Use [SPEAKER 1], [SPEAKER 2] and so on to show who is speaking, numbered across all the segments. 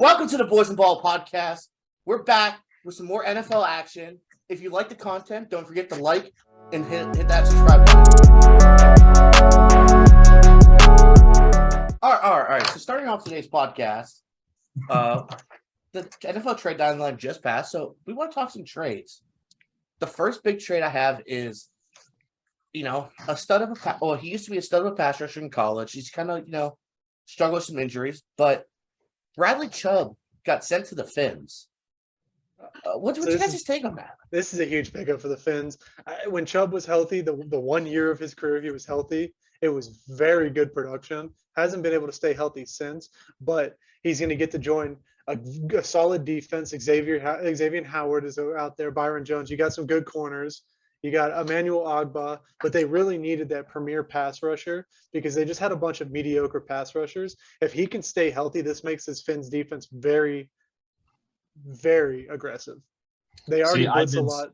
[SPEAKER 1] Welcome to the Boys and Ball podcast. We're back with some more NFL action. If you like the content, don't forget to like and hit that subscribe button. All right. So starting off today's podcast, the NFL trade deadline just passed, so we want to talk some trades. The first big trade I have is, a stud of a he used to be a stud of a pass rusher in college. He's kind of, struggled with some injuries, but Bradley Chubb got sent to the Fins. What's you guys' take on that?
[SPEAKER 2] This is a huge pickup for the Fins. When Chubb was healthy, the 1 year of his career he was healthy, it was very good production. Hasn't been able to stay healthy since, but he's going to get to join a solid defense. Xavier Howard is out there. Byron Jones. You got some good corners. You got Emmanuel Ogbah, but they really needed that premier pass rusher because they just had a bunch of mediocre pass rushers. If he can stay healthy, this makes his Fins defense very, very aggressive. They already blitz a lot.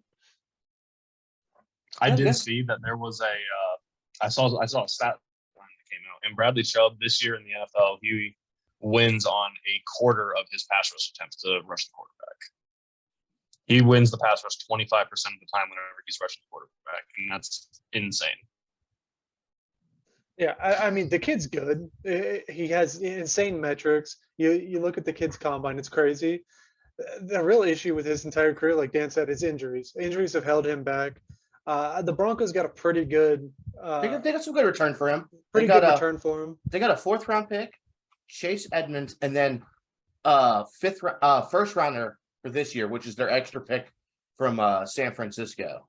[SPEAKER 3] I did see that there was I saw a stat line that came out, and Bradley Chubb this year in the NFL, he wins on a quarter of his pass rush attempts to rush the quarterback. He wins the pass rush 25% of the time whenever he's rushing the quarterback, and that's insane.
[SPEAKER 2] Yeah, I mean, the kid's good. He has insane metrics. You look at the kid's combine, it's crazy. The real issue with his entire career, like Dan said, is injuries. Injuries have held him back. The Broncos got a pretty good
[SPEAKER 1] they got some good return for him.
[SPEAKER 2] Return for him.
[SPEAKER 1] They got a 4th round pick, Chase Edmonds, and then first rounder for this year, which is their extra pick from San Francisco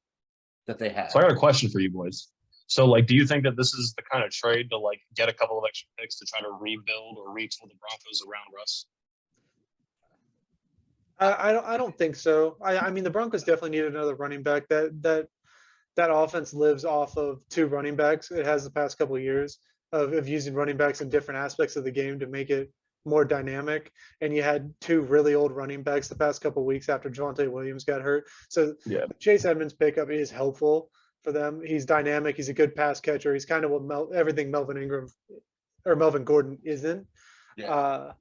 [SPEAKER 1] that they have.
[SPEAKER 3] So I got a question for you boys. So, do you think that this is the kind of trade to, get a couple of extra picks to try to rebuild or retool the Broncos around Russ?
[SPEAKER 2] I don't think so. I mean, the Broncos definitely need another running back. That offense lives off of 2 running backs. It has the past couple of years of using running backs in different aspects of the game to make it more dynamic. And you had 2 really old running backs the past couple of weeks after Javonte Williams got hurt. So Chase Edmonds pickup is helpful for them. He's dynamic. He's a good pass catcher. He's kind of what everything Melvin Gordon isn't.
[SPEAKER 1] Yeah.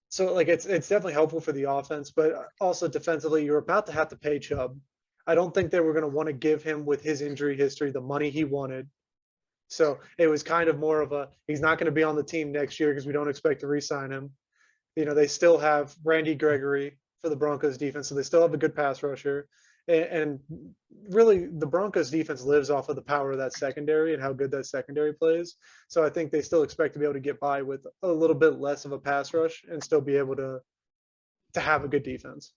[SPEAKER 2] So it's definitely helpful for the offense, but also defensively, you're about to have to pay Chubb. I don't think they were going to want to give him, with his injury history, the money he wanted. So it was kind of more of he's not going to be on the team next year because we don't expect to re-sign him. They still have Randy Gregory for the Broncos defense, so they still have a good pass rusher. And really, the Broncos defense lives off of the power of that secondary and how good that secondary plays. So I think they still expect to be able to get by with a little bit less of a pass rush and still be able to have a good defense.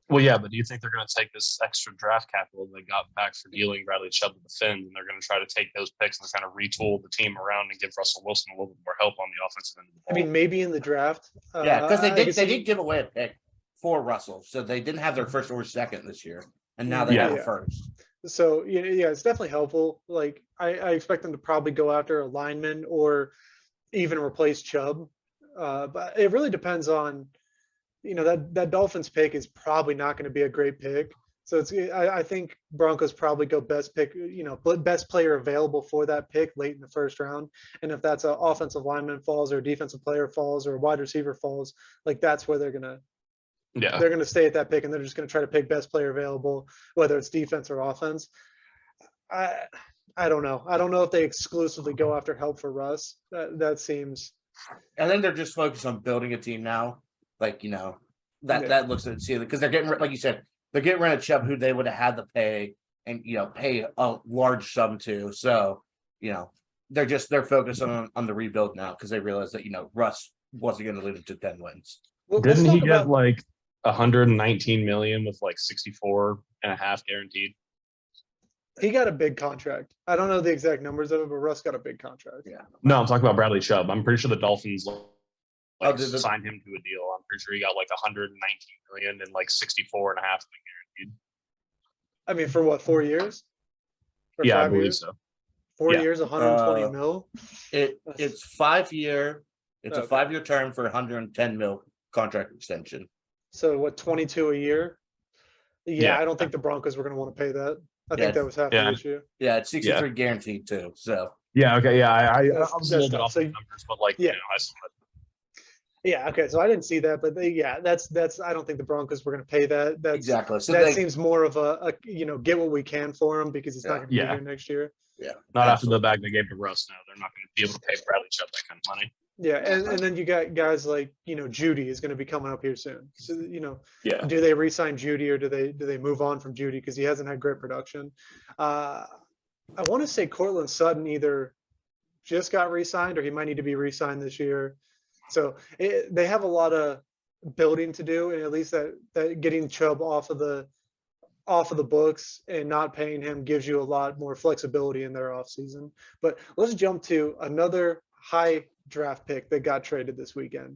[SPEAKER 3] Well, yeah, but do you think they're going to take this extra draft capital they got back for dealing Bradley Chubb to the Fins, and they're going to try to take those picks and kind of retool the team around and give Russell Wilson a little bit more help on the offensive end of the ball?
[SPEAKER 2] I mean, maybe in the draft.
[SPEAKER 1] Yeah, because they did give away a pick for Russell, so they didn't have their first or second this year, and now they have a first.
[SPEAKER 2] So yeah, it's definitely helpful. I expect them to probably go after a lineman or even replace Chubb, but it really depends on. That Dolphins pick is probably not going to be a great pick. So I think Broncos probably go best pick, best player available for that pick late in the first round. And if that's an offensive lineman falls or a defensive player falls or a wide receiver falls, that's where they're going to stay at that pick, and they're just going to try to pick best player available, whether it's defense or offense. I don't know. I don't know if they exclusively go after help for Russ. That seems.
[SPEAKER 1] I think they're just focused on building a team now. That looks at the ceiling because they're getting, like you said, they're getting rid of Chubb, who they would have had to pay and pay a large sum to. So they're focused on the rebuild now because they realize that Russ wasn't going to lead them to 10 wins.
[SPEAKER 3] Didn't he get $119 million with 64.5 guaranteed?
[SPEAKER 2] He got a big contract. I don't know the exact numbers of it, but Russ got a big contract.
[SPEAKER 1] Yeah.
[SPEAKER 3] No, I'm talking about Bradley Chubb. I'm pretty sure the Dolphins signed him to a deal. I'm pretty sure he got $119 million and 64.5 guaranteed.
[SPEAKER 2] I mean, for what, 4 years?
[SPEAKER 3] Or yeah, 5 I believe years? So.
[SPEAKER 2] 4 years, 120 mil.
[SPEAKER 1] It's 5 year. It's a 5-year term for 110 mil contract extension.
[SPEAKER 2] So what, 22 a year? Yeah, I don't think the Broncos were going to want to pay that. I think that was half the issue.
[SPEAKER 1] Yeah, it's 63 guaranteed too. So
[SPEAKER 3] yeah, okay, yeah. I was a little bit off the numbers, but I still
[SPEAKER 2] Yeah, okay. So I didn't see that, but that's. I don't think the Broncos were going to pay that.
[SPEAKER 1] Exactly. So
[SPEAKER 2] that
[SPEAKER 1] they,
[SPEAKER 2] seems more of a get what we can for him because he's not
[SPEAKER 1] Yeah.
[SPEAKER 2] going to be
[SPEAKER 3] Yeah.
[SPEAKER 2] here next year.
[SPEAKER 1] yeah,
[SPEAKER 3] Not after
[SPEAKER 1] absolutely.
[SPEAKER 3] the bag they gave to Russ. No, they're not going to be able to pay Bradley Chubb that kind of money.
[SPEAKER 2] Yeah, and then you got guys like Judy is going to be coming up here soon. So
[SPEAKER 3] Yeah.
[SPEAKER 2] do they re-sign Judy or do they move on from Judy because he hasn't had great production? I want to say Cortland Sutton either just got re-signed or he might need to be re-signed this year. So they have a lot of building to do, and at least that getting Chubb off of the books and not paying him gives you a lot more flexibility in their offseason. But let's jump to another high draft pick that got traded this weekend.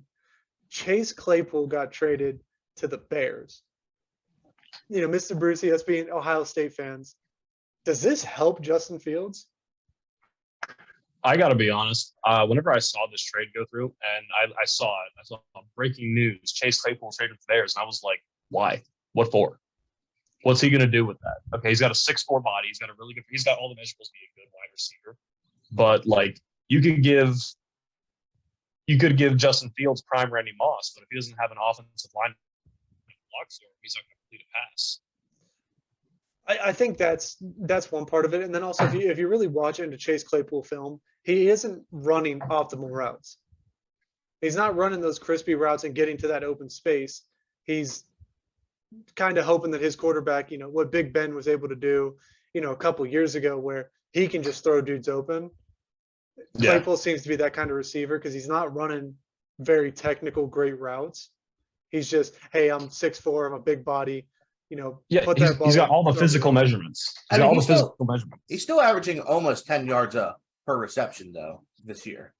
[SPEAKER 2] Chase Claypool got traded to the Bears. Mr. Brucey, us being Ohio State fans, does this help Justin Fields?
[SPEAKER 3] I got to be honest. Whenever I saw this trade go through, and I saw it, I saw breaking news: Chase Claypool traded to the Bears, and I was like, "Why? What for? What's he going to do with that?" Okay, he's got a 6'4" body. He's got he's got all the measurables to be a good wide receiver. But like, you could give Justin Fields prime Randy Moss, but if he doesn't have an offensive line that blocks for him, he's not going to complete a pass.
[SPEAKER 2] I think that's one part of it, and then also if you really watch into Chase Claypool film, he isn't running optimal routes. He's not running those crispy routes and getting to that open space. He's kind of hoping that his quarterback, what Big Ben was able to do, a couple years ago, where he can just throw dudes open. Claypool seems to be that kind of receiver because he's not running very technical, great routes. He's just, hey, I'm 6'4", I'm a big body.
[SPEAKER 3] He's got all the physical measurements.
[SPEAKER 1] He's still averaging almost 10 yards per reception though this year.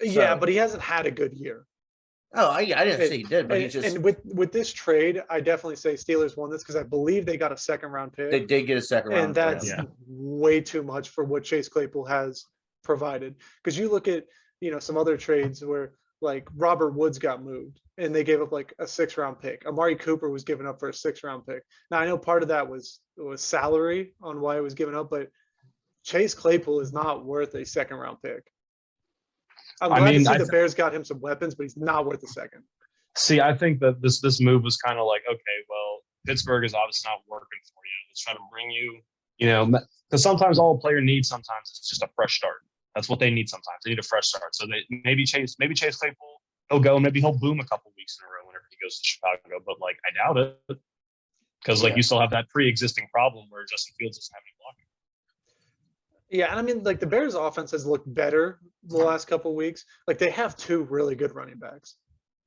[SPEAKER 2] Yeah, but he hasn't had a good year.
[SPEAKER 1] Oh, I didn't say he did, but he just.
[SPEAKER 2] And with this trade, I definitely say Steelers won this because I believe they got a second-round pick.
[SPEAKER 1] They did get a second round,
[SPEAKER 2] and that's way too much for what Chase Claypool has provided. Because you look at some other trades where like Robert Woods got moved and they gave up like a 6th-round pick. Amari Cooper was given up for a 6th-round pick. Now I know part of that was salary on why it was given up, but Chase Claypool is not worth a 2nd-round pick. I'm glad to see the Bears got him some weapons, but he's not worth a second.
[SPEAKER 3] See, I think that this move was kind of like, okay, well, Pittsburgh is obviously not working for you. Let's try to bring you, because sometimes all a player needs sometimes is just a fresh start. That's what they need sometimes. They need a fresh start. So maybe Chase Claypool, he'll go, maybe he'll boom a couple weeks in a row whenever he goes to Chicago. But like, I doubt it because you still have that pre-existing problem where Justin Fields doesn't have any blocking.
[SPEAKER 2] Yeah, and I mean, like the Bears' offense has looked better the last couple of weeks. Like they have 2 really good running backs.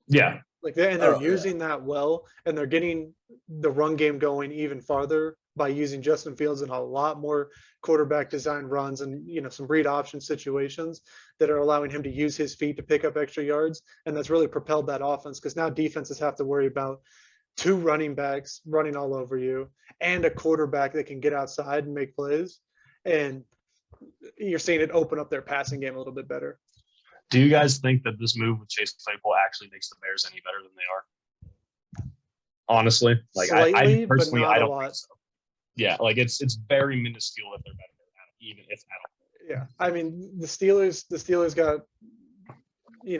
[SPEAKER 3] Yeah.
[SPEAKER 2] Like they're using that well, and they're getting the run game going even farther by using Justin Fields in a lot more quarterback design runs and some read option situations that are allowing him to use his feet to pick up extra yards, and that's really propelled that offense because now defenses have to worry about 2 running backs running all over you and a quarterback that can get outside and make plays, and you're seeing it open up their passing game a little bit better.
[SPEAKER 3] Do you guys think that this move with Chase Claypool actually makes the Bears any better than they are? Honestly, like
[SPEAKER 2] slightly,
[SPEAKER 3] I personally,
[SPEAKER 2] I
[SPEAKER 3] don't think so. Yeah, like it's very minuscule if they're better, even if at all.
[SPEAKER 2] Yeah, I mean the Steelers got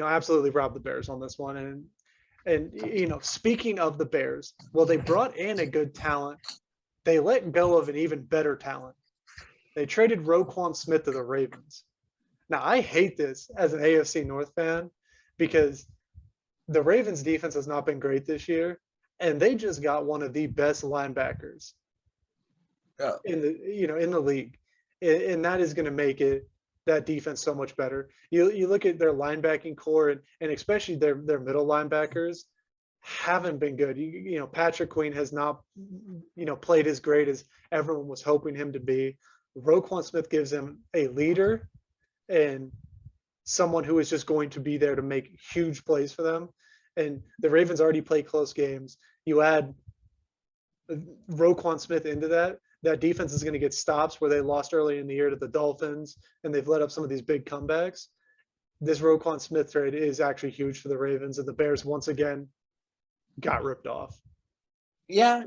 [SPEAKER 2] absolutely robbed the Bears on this one, and speaking of the Bears, well, they brought in a good talent, they let go of an even better talent. They traded Roquan Smith to the Ravens. Now, I hate this as an AFC North fan because the Ravens defense has not been great this year, and they just got one of the best linebackers in the league, and that is going to make that defense so much better. You look at their linebacking core and especially their middle linebackers haven't been good. Patrick Queen has not played as great as everyone was hoping him to be. Roquan Smith gives him a leader and someone who is just going to be there to make huge plays for them. And the Ravens already play close games. You add Roquan Smith into that defense is going to get stops where they lost early in the year to the Dolphins, and they've let up some of these big comebacks. This Roquan Smith trade is actually huge for the Ravens, and the Bears once again got ripped off.
[SPEAKER 1] Yeah.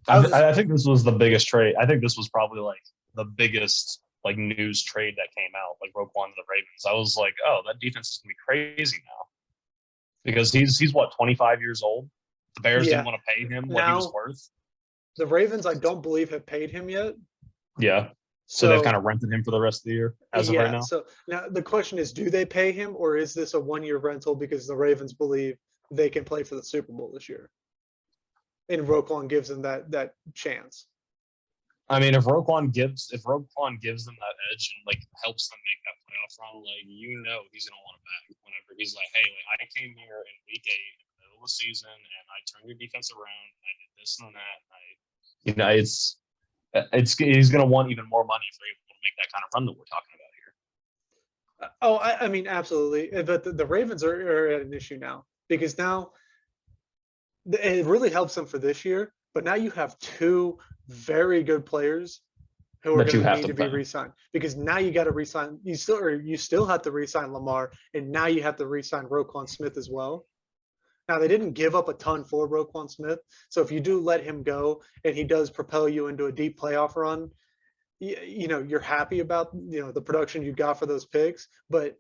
[SPEAKER 3] I think this was the biggest trade. I think this was probably like the biggest news trade that came out, like Roquan to the Ravens. I was like, oh, that defense is gonna be crazy now. because he's what, 25 years old. The Bears
[SPEAKER 2] Yeah.
[SPEAKER 3] didn't want to pay him what he was
[SPEAKER 2] Now-
[SPEAKER 3] worth.
[SPEAKER 2] The Ravens, I don't believe, have paid him yet.
[SPEAKER 3] Yeah. So they've kind of rented him for the rest of the year as of right now.
[SPEAKER 2] So now the question is, do they pay him, or is this a 1-year rental because the Ravens believe they can play for the Super Bowl this year? And Roquan gives them that chance.
[SPEAKER 3] I mean, if Roquan gives them that edge and like helps them make that playoff run, like he's gonna want it back whenever he's like, hey, like, I came here in week 8 in the middle of the season and I turned your defense around. And I did this and that. He's gonna want even more money if they're able to make that kind of run that we're talking about here.
[SPEAKER 2] Oh, I mean, absolutely. But the Ravens are at an issue now because now it really helps them for this year. But now you have 2 very good players who are going to need to be re-signed because now you got to re-sign. You still have to re-sign Lamar, and now you have to re-sign Roquan Smith as well. Now they didn't give up a ton for Roquan Smith, so if you do let him go and he does propel you into a deep playoff run, you're happy about the production you got for those picks. But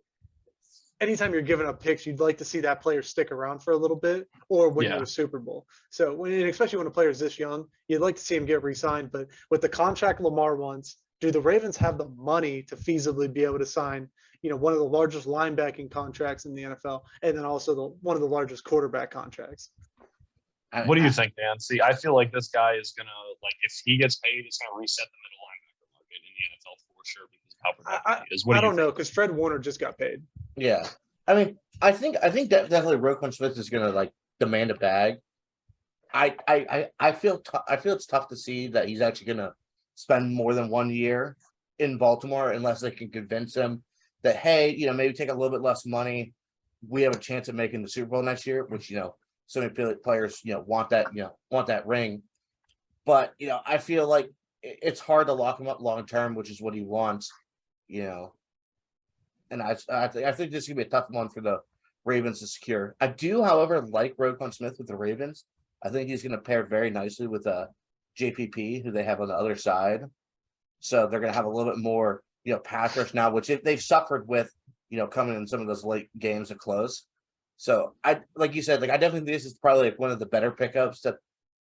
[SPEAKER 2] anytime you're giving up picks, you'd like to see that player stick around for a little bit or win you a Super Bowl. So especially when a player is this young, you'd like to see him get re-signed. But with the contract Lamar wants, do the Ravens have the money to feasibly be able to sign, one of the largest linebacking contracts in the NFL, and then also one of the largest quarterback contracts?
[SPEAKER 3] What do you think, Dan? See, I feel like this guy is gonna, like, if he gets paid, it's gonna reset the middle linebacker market in the NFL for sure because of how productive he is.
[SPEAKER 2] I don't know because Fred Warner just got paid.
[SPEAKER 1] Yeah, I mean, I think that definitely Roquan Smith is gonna like demand a bag. I feel it's tough to see that he's actually gonna spend more than 1 year in Baltimore unless they can convince him that, hey, maybe take a little bit less money. We have a chance of making the Super Bowl next year, which so many players want that ring. But I feel like it's hard to lock him up long term, which is what he wants. And I think this is gonna be a tough one for the Ravens to secure. I do, however, like Roquan Smith with the Ravens. I think he's gonna pair very nicely with JPP, who they have on the other side. So they're gonna have a little bit more, pass rush now, which they've suffered with, coming in some of those late games and close. So like you said, I definitely think this is probably like one of the better pickups that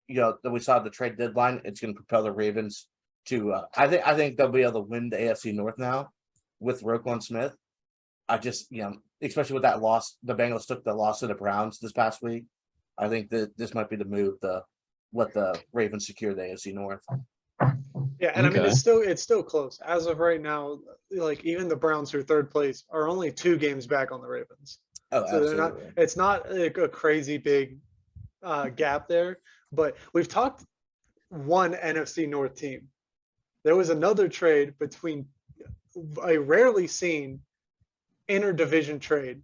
[SPEAKER 1] that we saw at the trade deadline. It's gonna propel the Ravens to I think they'll be able to win the AFC North now with Roquan Smith. I just, especially with that loss, the Bengals took the loss to the Browns this past week. I think that this might be the move to let the Ravens secure the AFC North.
[SPEAKER 2] Yeah, and I mean, it's still close as of right now. Like even the Browns, who are third place, are only 2 games back on the Ravens.
[SPEAKER 1] Oh,
[SPEAKER 2] so
[SPEAKER 1] absolutely.
[SPEAKER 2] It's not like a crazy big gap there. But we've talked one NFC North team. There was another trade between a rarely seen interdivision trade.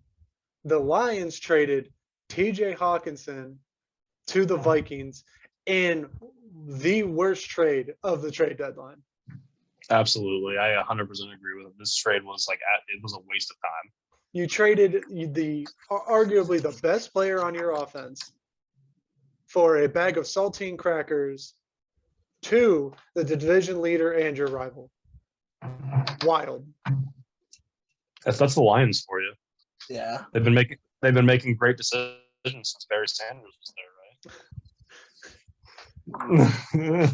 [SPEAKER 2] The Lions traded TJ Hawkinson to the Vikings in the worst trade of the trade deadline.
[SPEAKER 3] Absolutely. I 100% agree with it. This trade was it was a waste of time.
[SPEAKER 2] You traded arguably the best player on your offense for a bag of saltine crackers to the division leader and your rival. Wild.
[SPEAKER 3] That's the Lions for you.
[SPEAKER 1] Yeah.
[SPEAKER 3] They've been making great decisions since Barry Sanders was there, right?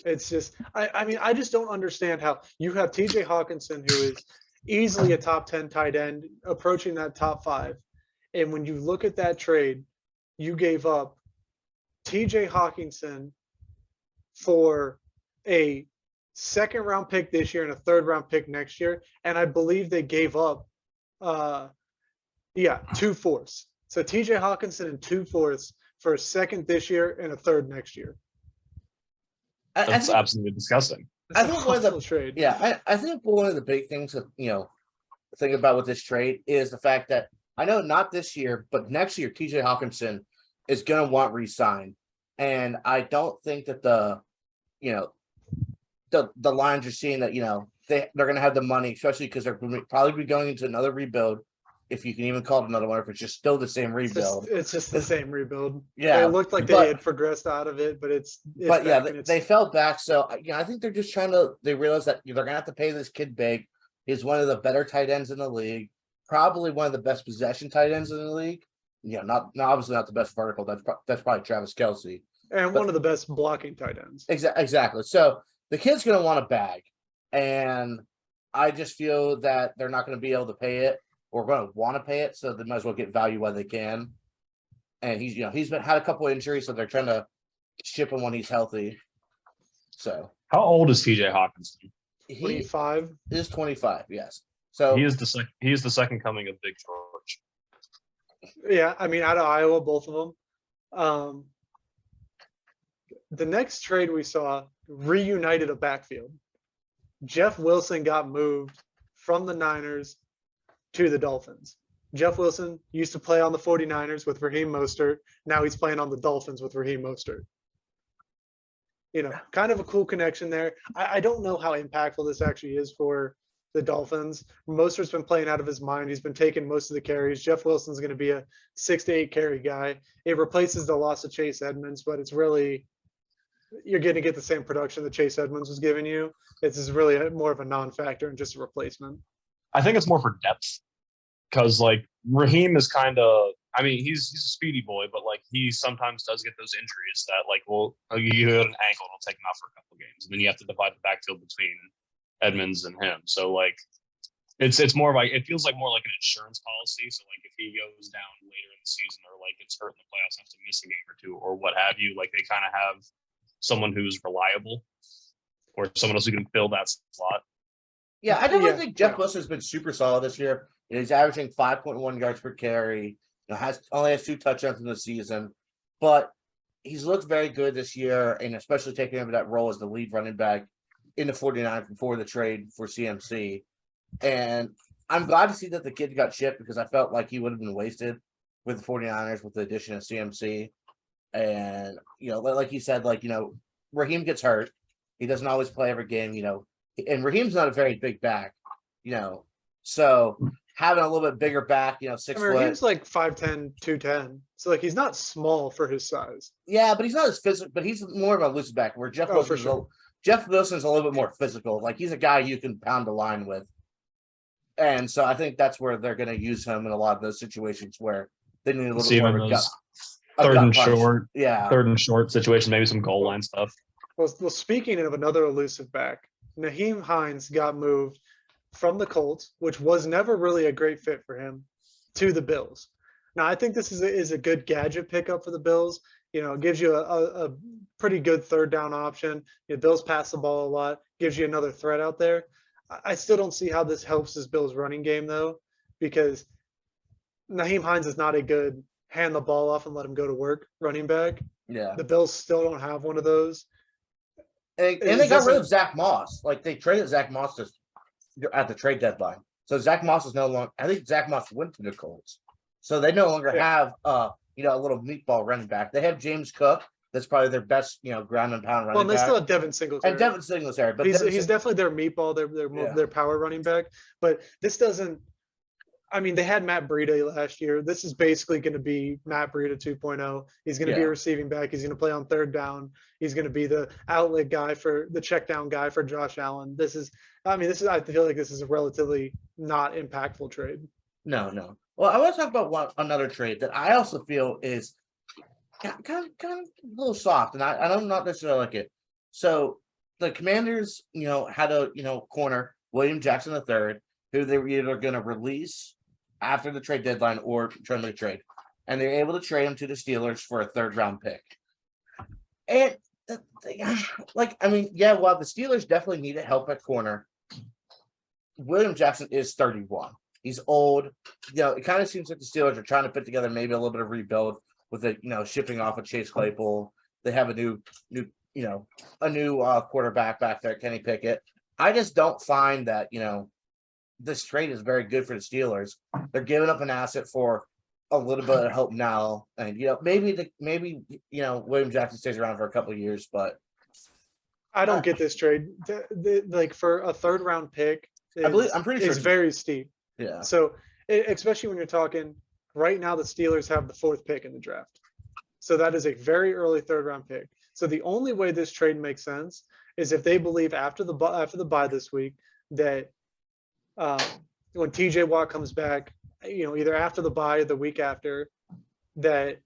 [SPEAKER 2] It's just I mean, I just don't understand how you have TJ Hawkinson, who is easily a top 10 tight end, approaching that top 5. And when you look at that trade, you gave up TJ Hawkinson for a 2nd-round pick this year and a 3rd-round pick next year. And I believe they gave up 2 fourths. So TJ Hawkinson and 2 fourths for a 2nd this year and a 3rd next year.
[SPEAKER 3] That's absolutely disgusting.
[SPEAKER 1] I think one of the
[SPEAKER 2] trade.
[SPEAKER 1] Yeah, I think one of the big things that think about with this trade is the fact that I know not this year, but next year TJ Hawkinson is going to want re-signed, and I don't think that the Lions are seeing that they're going to have the money, especially because they're probably be going into another rebuild, if you can even call it another one, if it's just still the same rebuild.
[SPEAKER 2] It's just the same rebuild.
[SPEAKER 1] Yeah,
[SPEAKER 2] it looked like they had progressed out of it, but
[SPEAKER 1] they fell back. So I think they're just they realize that they're gonna have to pay this kid big. He's one of the better tight ends in the league. probably one of the best possession tight ends in the league. Not obviously not the best vertical. That's probably Travis Kelce.
[SPEAKER 2] And
[SPEAKER 1] But-
[SPEAKER 2] one of the best blocking tight ends.
[SPEAKER 1] Exactly. So the kid's going to want a bag, and I just feel that they're not going to be able to pay it or going to want to pay it, so they might as well get value while they can. And he's had a couple of injuries, so they're trying to ship him when he's healthy. So
[SPEAKER 3] How old is TJ Hawkinson?
[SPEAKER 1] he
[SPEAKER 2] 25.
[SPEAKER 1] is 25. Yes. So
[SPEAKER 3] He is the second coming of Big George.
[SPEAKER 2] Yeah, I mean, out of Iowa, both of them. The next trade we saw reunited a backfield. Jeff Wilson got moved from the Niners to the Dolphins. Jeff Wilson used to play on the 49ers with Raheem Mostert. Now he's playing on the Dolphins with Raheem Mostert. Kind of a cool connection there. I don't know how impactful this actually is for the Dolphins. Mostert's been playing out of his mind. He's been taking most of the carries. Jeff Wilson's going to be a 6 to 8 carry guy. It replaces the loss of Chase Edmonds, but it's really, you're going to get the same production that Chase Edmonds was giving you. This is really more of a non-factor and just a replacement.
[SPEAKER 3] I think it's more for depth because like Raheem is kind of, I mean, he's a speedy boy, but like he sometimes does get those injuries that like, well, you hit an ankle, it'll take him out for a couple of games, and then you have to divide the backfield between Edmonds and him. So like, it's more like, it feels like more like an insurance policy. So like, if he goes down later in the season or like gets hurt in the playoffs, has to miss a game or two or what have you, like they kind of have someone who's reliable or someone else who can fill that slot.
[SPEAKER 1] yeah, I definitely think Jeff Wilson's been super solid this year. He's averaging 5.1 yards per carry. Only has 2 touchdowns in the season, but he's looked very good this year, and especially taking over that role as the lead running back in the 49ers before the trade for CMC. And I'm glad to see that the kid got shipped because I felt like he would have been wasted with the 49ers with the addition of CMC. And, like you said, Raheem gets hurt. He doesn't always play every game, and Raheem's not a very big back, so having a little bit bigger back, 6 foot.
[SPEAKER 2] Raheem's like 5'10", 210. So like he's not small for his size.
[SPEAKER 1] Yeah, but he's not as physical, but he's more of a loose back where Jeff Wilson's a little bit more physical. Like he's a guy you can pound a line with. And so I think that's where they're going to use him in a lot of those situations where they need a little bit more of a gut.
[SPEAKER 3] Third and short.
[SPEAKER 1] Yeah.
[SPEAKER 3] Third and short situation, maybe some goal line stuff.
[SPEAKER 2] Well, speaking of another elusive back, Nyheim Hines got moved from the Colts, which was never really a great fit for him, to the Bills. Now, I think this is a good gadget pickup for the Bills. It gives you a pretty good third down option. Bills pass the ball a lot, gives you another threat out there. I still don't see how this helps this Bills running game, though, because Nyheim Hines is not a good hand the ball off and let him go to work running back.
[SPEAKER 1] Yeah.
[SPEAKER 2] The Bills still don't have one of those.
[SPEAKER 1] And they got rid of Zach Moss. Like they traded Zach Moss at the trade deadline. So Zach Moss is no longer, I think Zach Moss went to the Colts. So they no longer have a little meatball running back. They have James Cook. That's probably their best, ground and pound running back.
[SPEAKER 2] Well, they still have Devin Singletary.
[SPEAKER 1] And Devin Singletary. But
[SPEAKER 2] he's definitely their meatball, their power running back. But this doesn't, I mean, they had Matt Breida last year. This is basically going to be Matt Breida 2.0. He's going to be a receiving back. He's going to play on third down. He's going to be the outlet guy for the check down guy for Josh Allen. I feel like this is a relatively not impactful trade.
[SPEAKER 1] No. Well, I want to talk about another trade that I also feel is kind of a little soft, and I don't not necessarily like it. So the Commanders, had a corner William Jackson III, who they were either going to release after the trade deadline or try to make a trade, and they're able to trade him to the Steelers for a 3rd round pick. And while the Steelers definitely needed help at corner, William Jackson is 31. He's old. It kind of seems like the Steelers are trying to put together maybe a little bit of rebuild with the shipping off of Chase Claypool. They have a new quarterback back there, Kenny Pickett. I just don't find that this trade is very good for the Steelers. They're giving up an asset for a little bit of hope now, and maybe William Jackson stays around for a couple of years, but
[SPEAKER 2] I don't get this trade. Like for a 3rd round pick,
[SPEAKER 1] I'm pretty sure
[SPEAKER 2] it's very steep.
[SPEAKER 1] Yeah.
[SPEAKER 2] So especially when you're talking right now, the Steelers have the 4th pick in the draft. So that is a very early 3rd round pick. So the only way this trade makes sense is if they believe after the bye this week that when TJ Watt comes back, either after the bye or the week after, that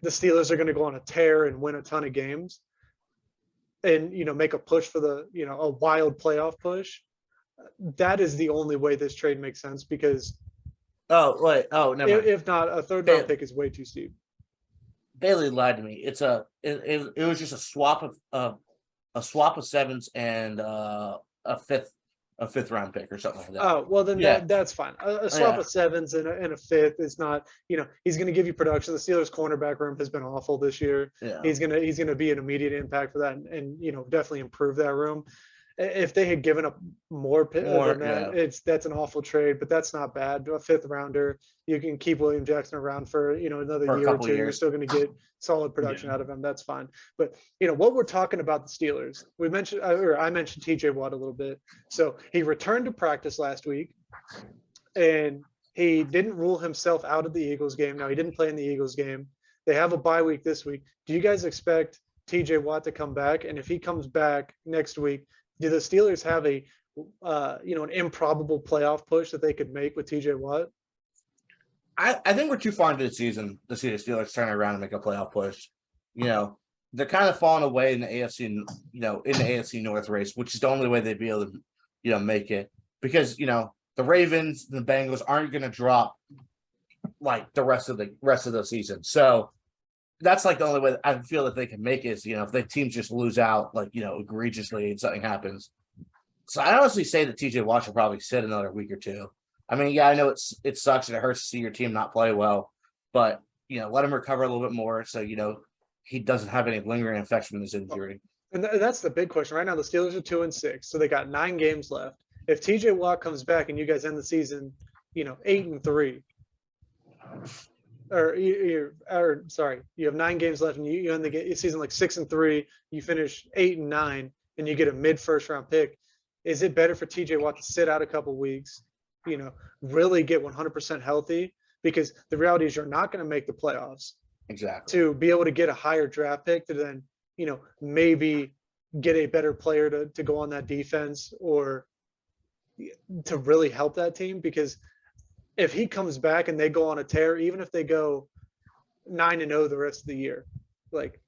[SPEAKER 2] the Steelers are going to go on a tear and win a ton of games and, make a push for a wild playoff push. That is the only way this trade makes sense, because
[SPEAKER 1] Oh wait, oh never mind.
[SPEAKER 2] if not, a third round pick is way too steep.
[SPEAKER 1] Bailey lied to me. It was just a swap of sevens and a fifth round pick or something like that.
[SPEAKER 2] Oh, well, then
[SPEAKER 1] Yeah.
[SPEAKER 2] that's fine. A swap
[SPEAKER 1] Yeah.
[SPEAKER 2] of sevens and a fifth is not, he's going to give you production. The Steelers cornerback room has been awful this year.
[SPEAKER 1] Yeah.
[SPEAKER 2] He's going to be an immediate impact for that and definitely improve that room. If they had given up more than that,
[SPEAKER 1] yeah.
[SPEAKER 2] that's an awful trade, but that's not bad. A fifth rounder, you can keep William Jackson around for, another
[SPEAKER 1] For a
[SPEAKER 2] year or
[SPEAKER 1] couple
[SPEAKER 2] two. You're
[SPEAKER 1] years.
[SPEAKER 2] still going to get solid production out of him. That's fine. But, what we're talking about the Steelers, I mentioned TJ Watt a little bit. So he returned to practice last week and he didn't rule himself out of the Eagles game. Now, he didn't play in the Eagles game. They have a bye week this week. Do you guys expect TJ Watt to come back? And if he comes back next week, do the Steelers have an improbable playoff push that they could make with TJ Watt?
[SPEAKER 1] I think we're too far into the season to see the Steelers turn around and make a playoff push. They're kind of falling away in the AFC, in the AFC North race, which is the only way they'd be able to, make it, because the Ravens, the Bengals aren't going to drop like the rest of the season. So that's like the only way I feel that they can make it is, if the teams just lose out, like, egregiously and something happens. So I honestly say that TJ Watt should probably sit another week or two. I mean, yeah, I know it sucks and it hurts to see your team not play well, but, let him recover a little bit more so, he doesn't have any lingering effects from this injury.
[SPEAKER 2] And that's the big question. Right now, the Steelers are 2-6, so they got 9 games left. If TJ Watt comes back and you guys end the season, 8-3, or sorry, you have 9 games left and you end the season like 6-3, you finish 8-9, and you get a mid-first round pick. Is it better for TJ Watt to sit out a couple weeks, really get 100% healthy? Because the reality is you're not going to make the playoffs.
[SPEAKER 1] Exactly.
[SPEAKER 2] To be able to get a higher draft pick to then, maybe get a better player to go on that defense or to really help that team. Because if he comes back and they go on a tear, even if they go 9-0 the rest of the year, like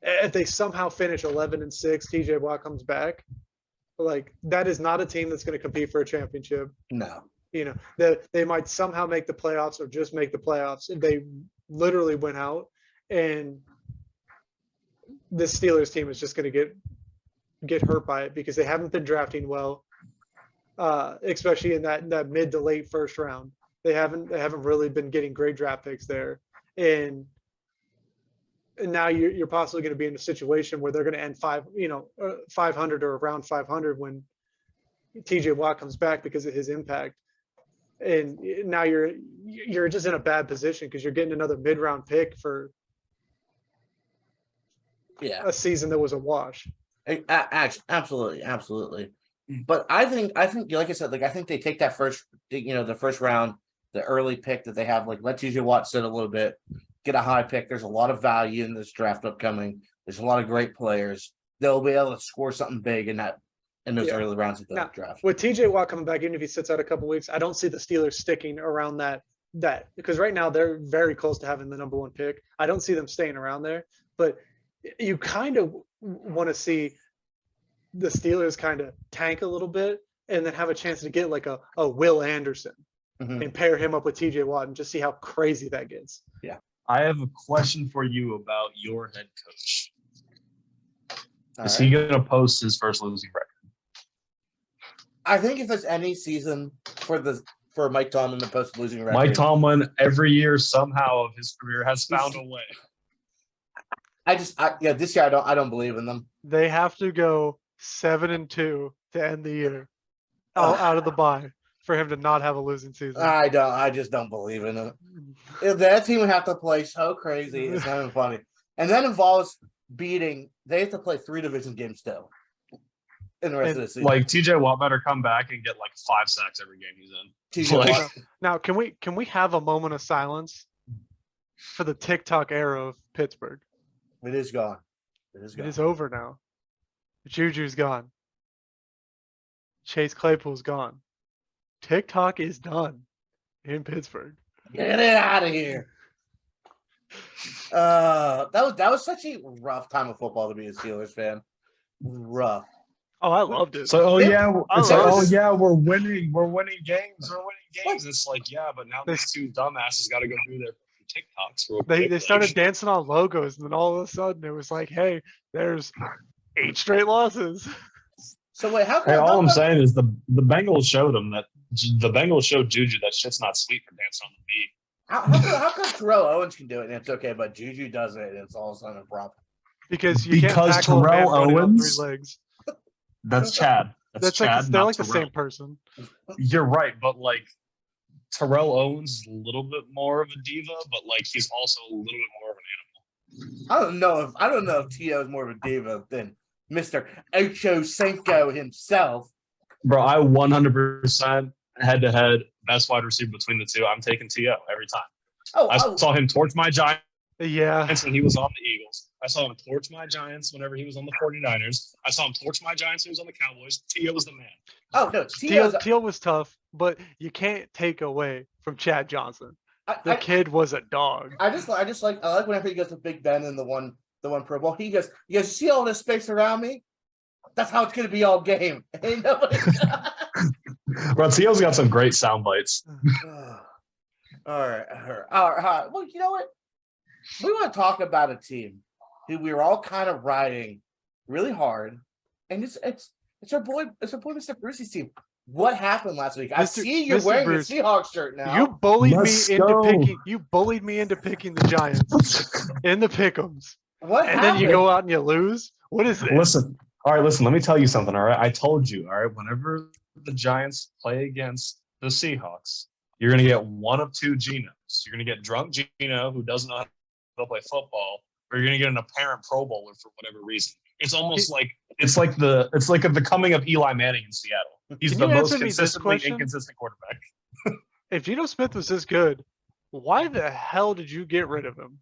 [SPEAKER 2] if they somehow finish 11-6, TJ Watt comes back, like that is not a team that's going to compete for a championship.
[SPEAKER 1] No.
[SPEAKER 2] They might somehow make the playoffs or just make the playoffs if they literally went out, and this Steelers team is just going to get hurt by it because they haven't been drafting well, especially in that mid to late first round. They haven't really been getting great draft picks there, and now you're possibly going to be in a situation where they're going to end 500 or around 500 when TJ Watt comes back because of his impact. And now you're just in a bad position because you're getting another mid-round pick for a season that was a wash.
[SPEAKER 1] Absolutely. But I think, like I said, like I think they take that the first round, the early pick that they have, like let TJ Watt sit a little bit, get a high pick. There's a lot of value in this draft upcoming. There's a lot of great players. They'll be able to score something big in those early rounds of the draft.
[SPEAKER 2] With TJ Watt coming back, even if he sits out a couple weeks, I don't see the Steelers sticking around that because right now they're very close to having the number 1 pick. I don't see them staying around there, but you kind of want to see the Steelers kind of tank a little bit and then have a chance to get like a Will Anderson and pair him up with TJ Watt and just see how crazy that gets.
[SPEAKER 1] Yeah.
[SPEAKER 3] I have a question for you about your head coach. Is
[SPEAKER 1] He
[SPEAKER 3] going to post his first losing record?
[SPEAKER 1] I think if there's any season for Mike Tomlin to post losing record,
[SPEAKER 3] Mike Tomlin every year somehow of his career has found a way.
[SPEAKER 1] This year I don't believe in them.
[SPEAKER 2] They have to go 7-2 to end the year out of the bye for him to not have a losing season.
[SPEAKER 1] I just don't believe in it. That team would have to play so crazy. It's not even funny. And that involves they have to play 3 division games still in the rest of the season.
[SPEAKER 3] Like TJ Watt better come back and get like 5 sacks every game he's in.
[SPEAKER 2] Now, can we have a moment of silence for the TikTok era of Pittsburgh?
[SPEAKER 1] It is gone.
[SPEAKER 2] It is over now. Juju's gone. Chase Claypool's gone. TikTok is done in Pittsburgh.
[SPEAKER 1] Get it out of here. That was such a rough time of football to be a Steelers fan. Rough.
[SPEAKER 2] Oh, I loved it.
[SPEAKER 3] So
[SPEAKER 1] They-
[SPEAKER 3] it's like,
[SPEAKER 2] love it.
[SPEAKER 3] we're winning games. It's like, yeah, but now these two dumbasses got to go through their TikToks real quick.
[SPEAKER 2] They started dancing on logos, and then all of a sudden it was like, hey, there's 8 straight losses.
[SPEAKER 1] So wait, how
[SPEAKER 3] Hey,
[SPEAKER 1] come?
[SPEAKER 3] all I'm saying is the Bengals showed them that the Bengals showed Juju that shit's not sweet for dancing on the beat.
[SPEAKER 1] How come Terrell Owens can do it and it's okay, but Juju does it and it's all of a sudden a problem?
[SPEAKER 2] Because you can't
[SPEAKER 3] Because
[SPEAKER 2] tackle a man
[SPEAKER 3] Terrell
[SPEAKER 2] running on 3
[SPEAKER 3] Owens-
[SPEAKER 2] legs.
[SPEAKER 3] That's Chad. That's
[SPEAKER 2] Like
[SPEAKER 3] Chad.
[SPEAKER 2] they're
[SPEAKER 3] not
[SPEAKER 2] like the
[SPEAKER 3] Terrell.
[SPEAKER 2] same person.
[SPEAKER 3] You're right, but like Terrell Owens is a little bit more of a diva, but like he's also a little bit more of an animal.
[SPEAKER 1] I don't know if Tio is more of a diva than Mr. Ocho Cinco himself.
[SPEAKER 3] Bro, I 100% head to head best wide receiver between the two. I'm taking T.O. every time. I saw him torch my Giants
[SPEAKER 2] Yeah.
[SPEAKER 3] when he was on the Eagles. I saw him torch my Giants whenever he was on the 49ers. I saw him torch my Giants when he was on the Cowboys. T.O. was the man.
[SPEAKER 1] Oh no, Tio's,
[SPEAKER 2] Teal was tough, but you can't take away from Chad Johnson. The
[SPEAKER 1] I
[SPEAKER 2] kid was a dog.
[SPEAKER 1] like whenever he goes to Big Ben in the one Pro Bowl. He goes, you see all this space around me? That's how it's gonna be all game. Ain't nobody.
[SPEAKER 3] Bro, T.O.'s got some great sound bites.
[SPEAKER 1] All right. Well, you know what? We want to talk about a team who we were all kind of riding really hard, and it's our boy, Mr. Brucey's team. What happened last week? I see you're
[SPEAKER 2] Mr.
[SPEAKER 1] wearing
[SPEAKER 2] Bruce,
[SPEAKER 1] the Seahawks shirt now.
[SPEAKER 2] You bullied
[SPEAKER 3] Let's
[SPEAKER 2] me into
[SPEAKER 3] go.
[SPEAKER 2] picking. You bullied me into picking the Giants in the Pickems,
[SPEAKER 1] What
[SPEAKER 2] and
[SPEAKER 1] happened?
[SPEAKER 2] then you go out and you lose. What is this?
[SPEAKER 3] Listen, let me tell you something, all right? I told you, all right, whenever the Giants play against the Seahawks, you're going to get one of two Genos. You're going to get drunk Geno, who doesn't know how to play football, or you're going to get an apparent Pro Bowler for whatever reason. It's almost like the coming of Eli Manning in Seattle. He's
[SPEAKER 2] Can
[SPEAKER 3] the
[SPEAKER 2] you
[SPEAKER 3] most
[SPEAKER 2] answer me this
[SPEAKER 3] consistently
[SPEAKER 2] question?
[SPEAKER 3] inconsistent quarterback.
[SPEAKER 2] If Geno Smith was this good, why the hell did you get rid of him?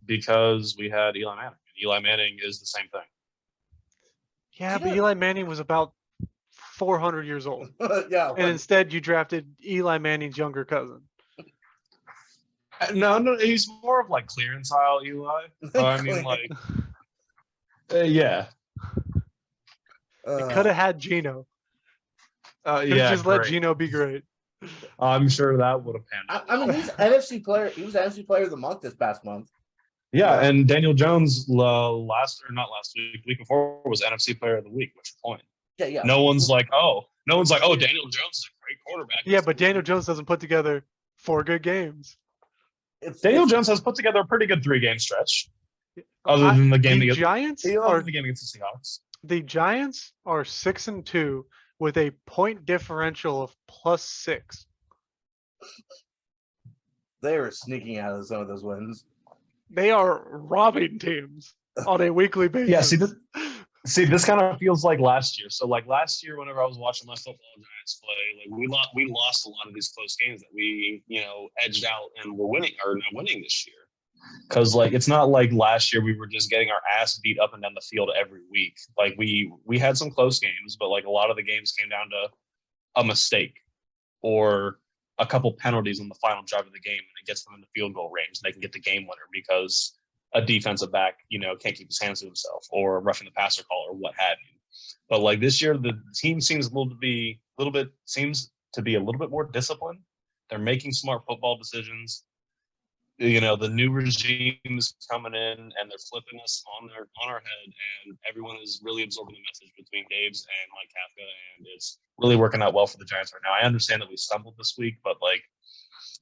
[SPEAKER 3] Because we had Eli Manning. Eli Manning is the same thing.
[SPEAKER 2] Yeah,
[SPEAKER 1] You
[SPEAKER 2] but
[SPEAKER 1] know-
[SPEAKER 2] Eli Manning was about 400 years old,
[SPEAKER 1] Yeah.
[SPEAKER 2] and instead you drafted Eli Manning's younger cousin.
[SPEAKER 3] No, he's more of like clearance style Eli. I mean, like, yeah.
[SPEAKER 2] You could have had Geno.
[SPEAKER 3] Yeah,
[SPEAKER 2] Just let
[SPEAKER 3] great.
[SPEAKER 2] Geno be great.
[SPEAKER 3] I'm sure that would have panned out.
[SPEAKER 1] I mean, he's NFC player. He was NFC Player of the Month this past month.
[SPEAKER 3] Yeah, and Daniel Jones week before was NFC Player of the Week, which is point.
[SPEAKER 1] Yeah.
[SPEAKER 3] No one's like, oh, Daniel Jones is a great quarterback.
[SPEAKER 2] Yeah, but Daniel Jones doesn't put together 4 good games.
[SPEAKER 3] Daniel Jones has put together a pretty good 3-game stretch, other than the game against
[SPEAKER 2] Giants
[SPEAKER 3] the
[SPEAKER 2] are
[SPEAKER 3] game against the Seahawks.
[SPEAKER 2] the Giants are 6-2 with a point differential of +6.
[SPEAKER 1] They were sneaking out of some of those wins.
[SPEAKER 2] They are robbing teams on a weekly basis.
[SPEAKER 3] Yeah, this kind of feels like last year. So like last year, whenever I was watching my football Giants play, like we lost a lot of these close games that we edged out and we're winning or not winning this year. Because like it's not like last year we were just getting our ass beat up and down the field every week. Like we had some close games, but like a lot of the games came down to a mistake or a couple penalties on the final drive of the game, and it gets them in the field goal range. And they can get the game winner because a defensive back, can't keep his hands to himself, or roughing the passer call, or what have you. But like this year, the team seems to be a little bit more disciplined. They're making smart football decisions. The new regime is coming in and they're flipping us on our head, and everyone is really absorbing the message between Dave's and Mike Kafka, and it's really working out well for the Giants right now. I understand that we stumbled this week, but like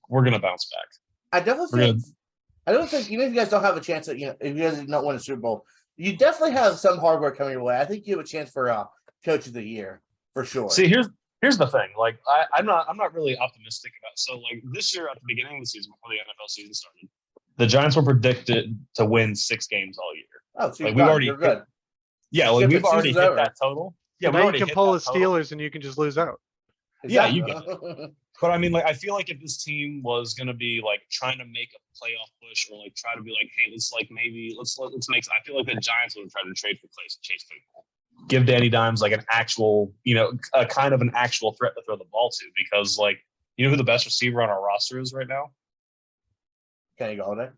[SPEAKER 3] we're gonna bounce back.
[SPEAKER 1] I definitely think even if you guys don't have a chance at if you guys don't win a Super Bowl, you definitely have some hard work coming your way. I think you have a chance for Coach of the Year for sure.
[SPEAKER 3] See, here's the thing. Like I'm not really optimistic about. So like this year at the beginning of the season, before the NFL season started, the Giants were predicted to win 6 games all year.
[SPEAKER 1] Oh, so
[SPEAKER 3] like
[SPEAKER 1] you're good.
[SPEAKER 3] Yeah, like
[SPEAKER 1] Skip
[SPEAKER 3] we've
[SPEAKER 1] the
[SPEAKER 3] already
[SPEAKER 1] season's
[SPEAKER 3] hit
[SPEAKER 1] over.
[SPEAKER 3] that total. Yeah,
[SPEAKER 2] now
[SPEAKER 3] we
[SPEAKER 2] you
[SPEAKER 3] already
[SPEAKER 2] can
[SPEAKER 3] hit
[SPEAKER 2] pull
[SPEAKER 3] that
[SPEAKER 2] the
[SPEAKER 3] total.
[SPEAKER 2] Steelers and you can just lose out.
[SPEAKER 3] Yeah, you get it. But I mean, like, I feel like if this team was gonna be like trying to make a playoff push, or like try to be like, hey, let's make. I feel like the Giants would have tried to trade for Chase Claypool. give Danny Dimes like an actual, a kind of an actual threat to throw the ball to, because like, you know who the best receiver on our roster is right now?
[SPEAKER 1] Kenny Galladay.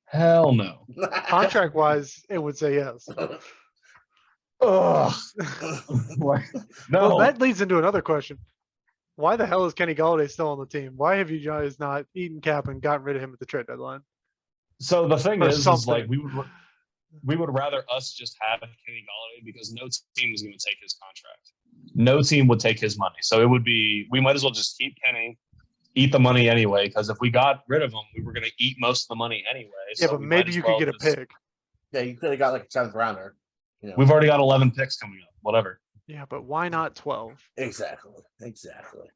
[SPEAKER 3] Hell no.
[SPEAKER 2] Contract wise, it would say yes.
[SPEAKER 3] Ugh. Like, no.
[SPEAKER 2] Well, that leads into another question. Why the hell is Kenny Galladay still on the team? Why have you guys not eaten cap and gotten rid of him at the trade deadline?
[SPEAKER 3] So the thing
[SPEAKER 2] Or
[SPEAKER 3] is
[SPEAKER 2] something.
[SPEAKER 3] like we would rather us just have Kenny Galladay because no team is going to take his contract. No team would take his money. So we might as well just keep Kenny, eat the money anyway, because if we got rid of him, we were going to eat most of the money anyway.
[SPEAKER 2] Yeah,
[SPEAKER 3] so
[SPEAKER 2] but maybe you could get a pick.
[SPEAKER 1] Yeah, you could have got like a 10th rounder.
[SPEAKER 3] We've already got 11 picks coming up. Whatever.
[SPEAKER 2] Yeah, but why not 12?
[SPEAKER 1] Exactly.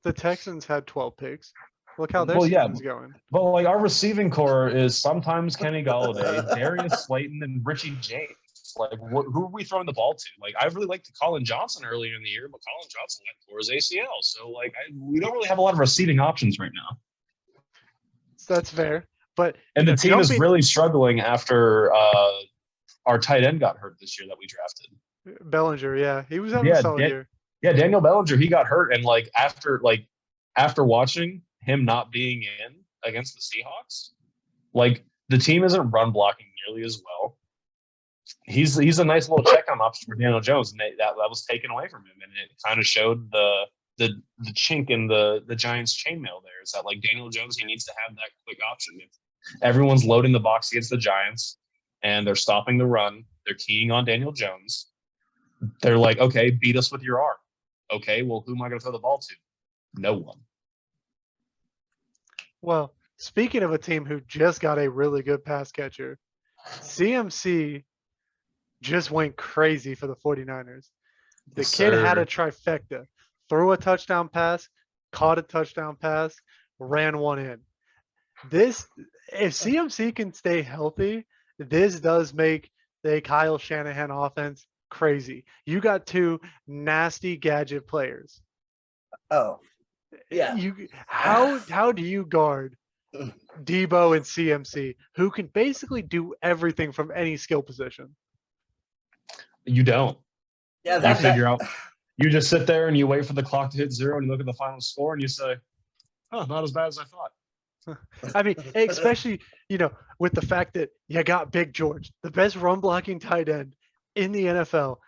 [SPEAKER 2] The Texans had 12 picks. Look how their
[SPEAKER 3] Well, yeah.
[SPEAKER 2] season's going.
[SPEAKER 3] But like our receiving core is sometimes Kenny Galladay, Darius Slayton, and Richie James. Like, who are we throwing the ball to? Like, I really liked Colin Johnson earlier in the year, but Colin Johnson went for his ACL. So, like, we don't really have a lot of receiving options right now.
[SPEAKER 2] So that's fair. But
[SPEAKER 3] and the team is really struggling after our tight end got hurt this year that we drafted.
[SPEAKER 2] Bellinger, yeah, he was having a solid year.
[SPEAKER 3] Yeah, Daniel Bellinger, he got hurt, and after watching him not being in against the Seahawks, like the team isn't run blocking nearly as well. He's a nice little check on option for Daniel Jones, and that was taken away from him, and it kind of showed the chink in the Giants' chainmail. There is that like Daniel Jones, he needs to have that quick option. If everyone's loading the box against the Giants and they're stopping the run, they're keying on Daniel Jones. They're like, okay, beat us with your arm. Okay, well, who am I going to throw the ball to? No one.
[SPEAKER 2] Well, speaking of a team who just got a really good pass catcher, CMC just went crazy for the 49ers. The kid had a trifecta. Threw a touchdown pass, caught a touchdown pass, ran one in. If CMC can stay healthy, this does make the Kyle Shanahan offense crazy. You got two nasty gadget players.
[SPEAKER 1] Oh, yeah.
[SPEAKER 2] How do you guard Debo and CMC, who can basically do everything from any skill position?
[SPEAKER 3] You don't.
[SPEAKER 1] Yeah,
[SPEAKER 3] you figure out. You just sit there and you wait for the clock to hit 0 and you look at the final score and you say, "Oh, not as bad as I thought."
[SPEAKER 2] I mean, especially, with the fact that you got Big George, the best run blocking tight end in the NFL,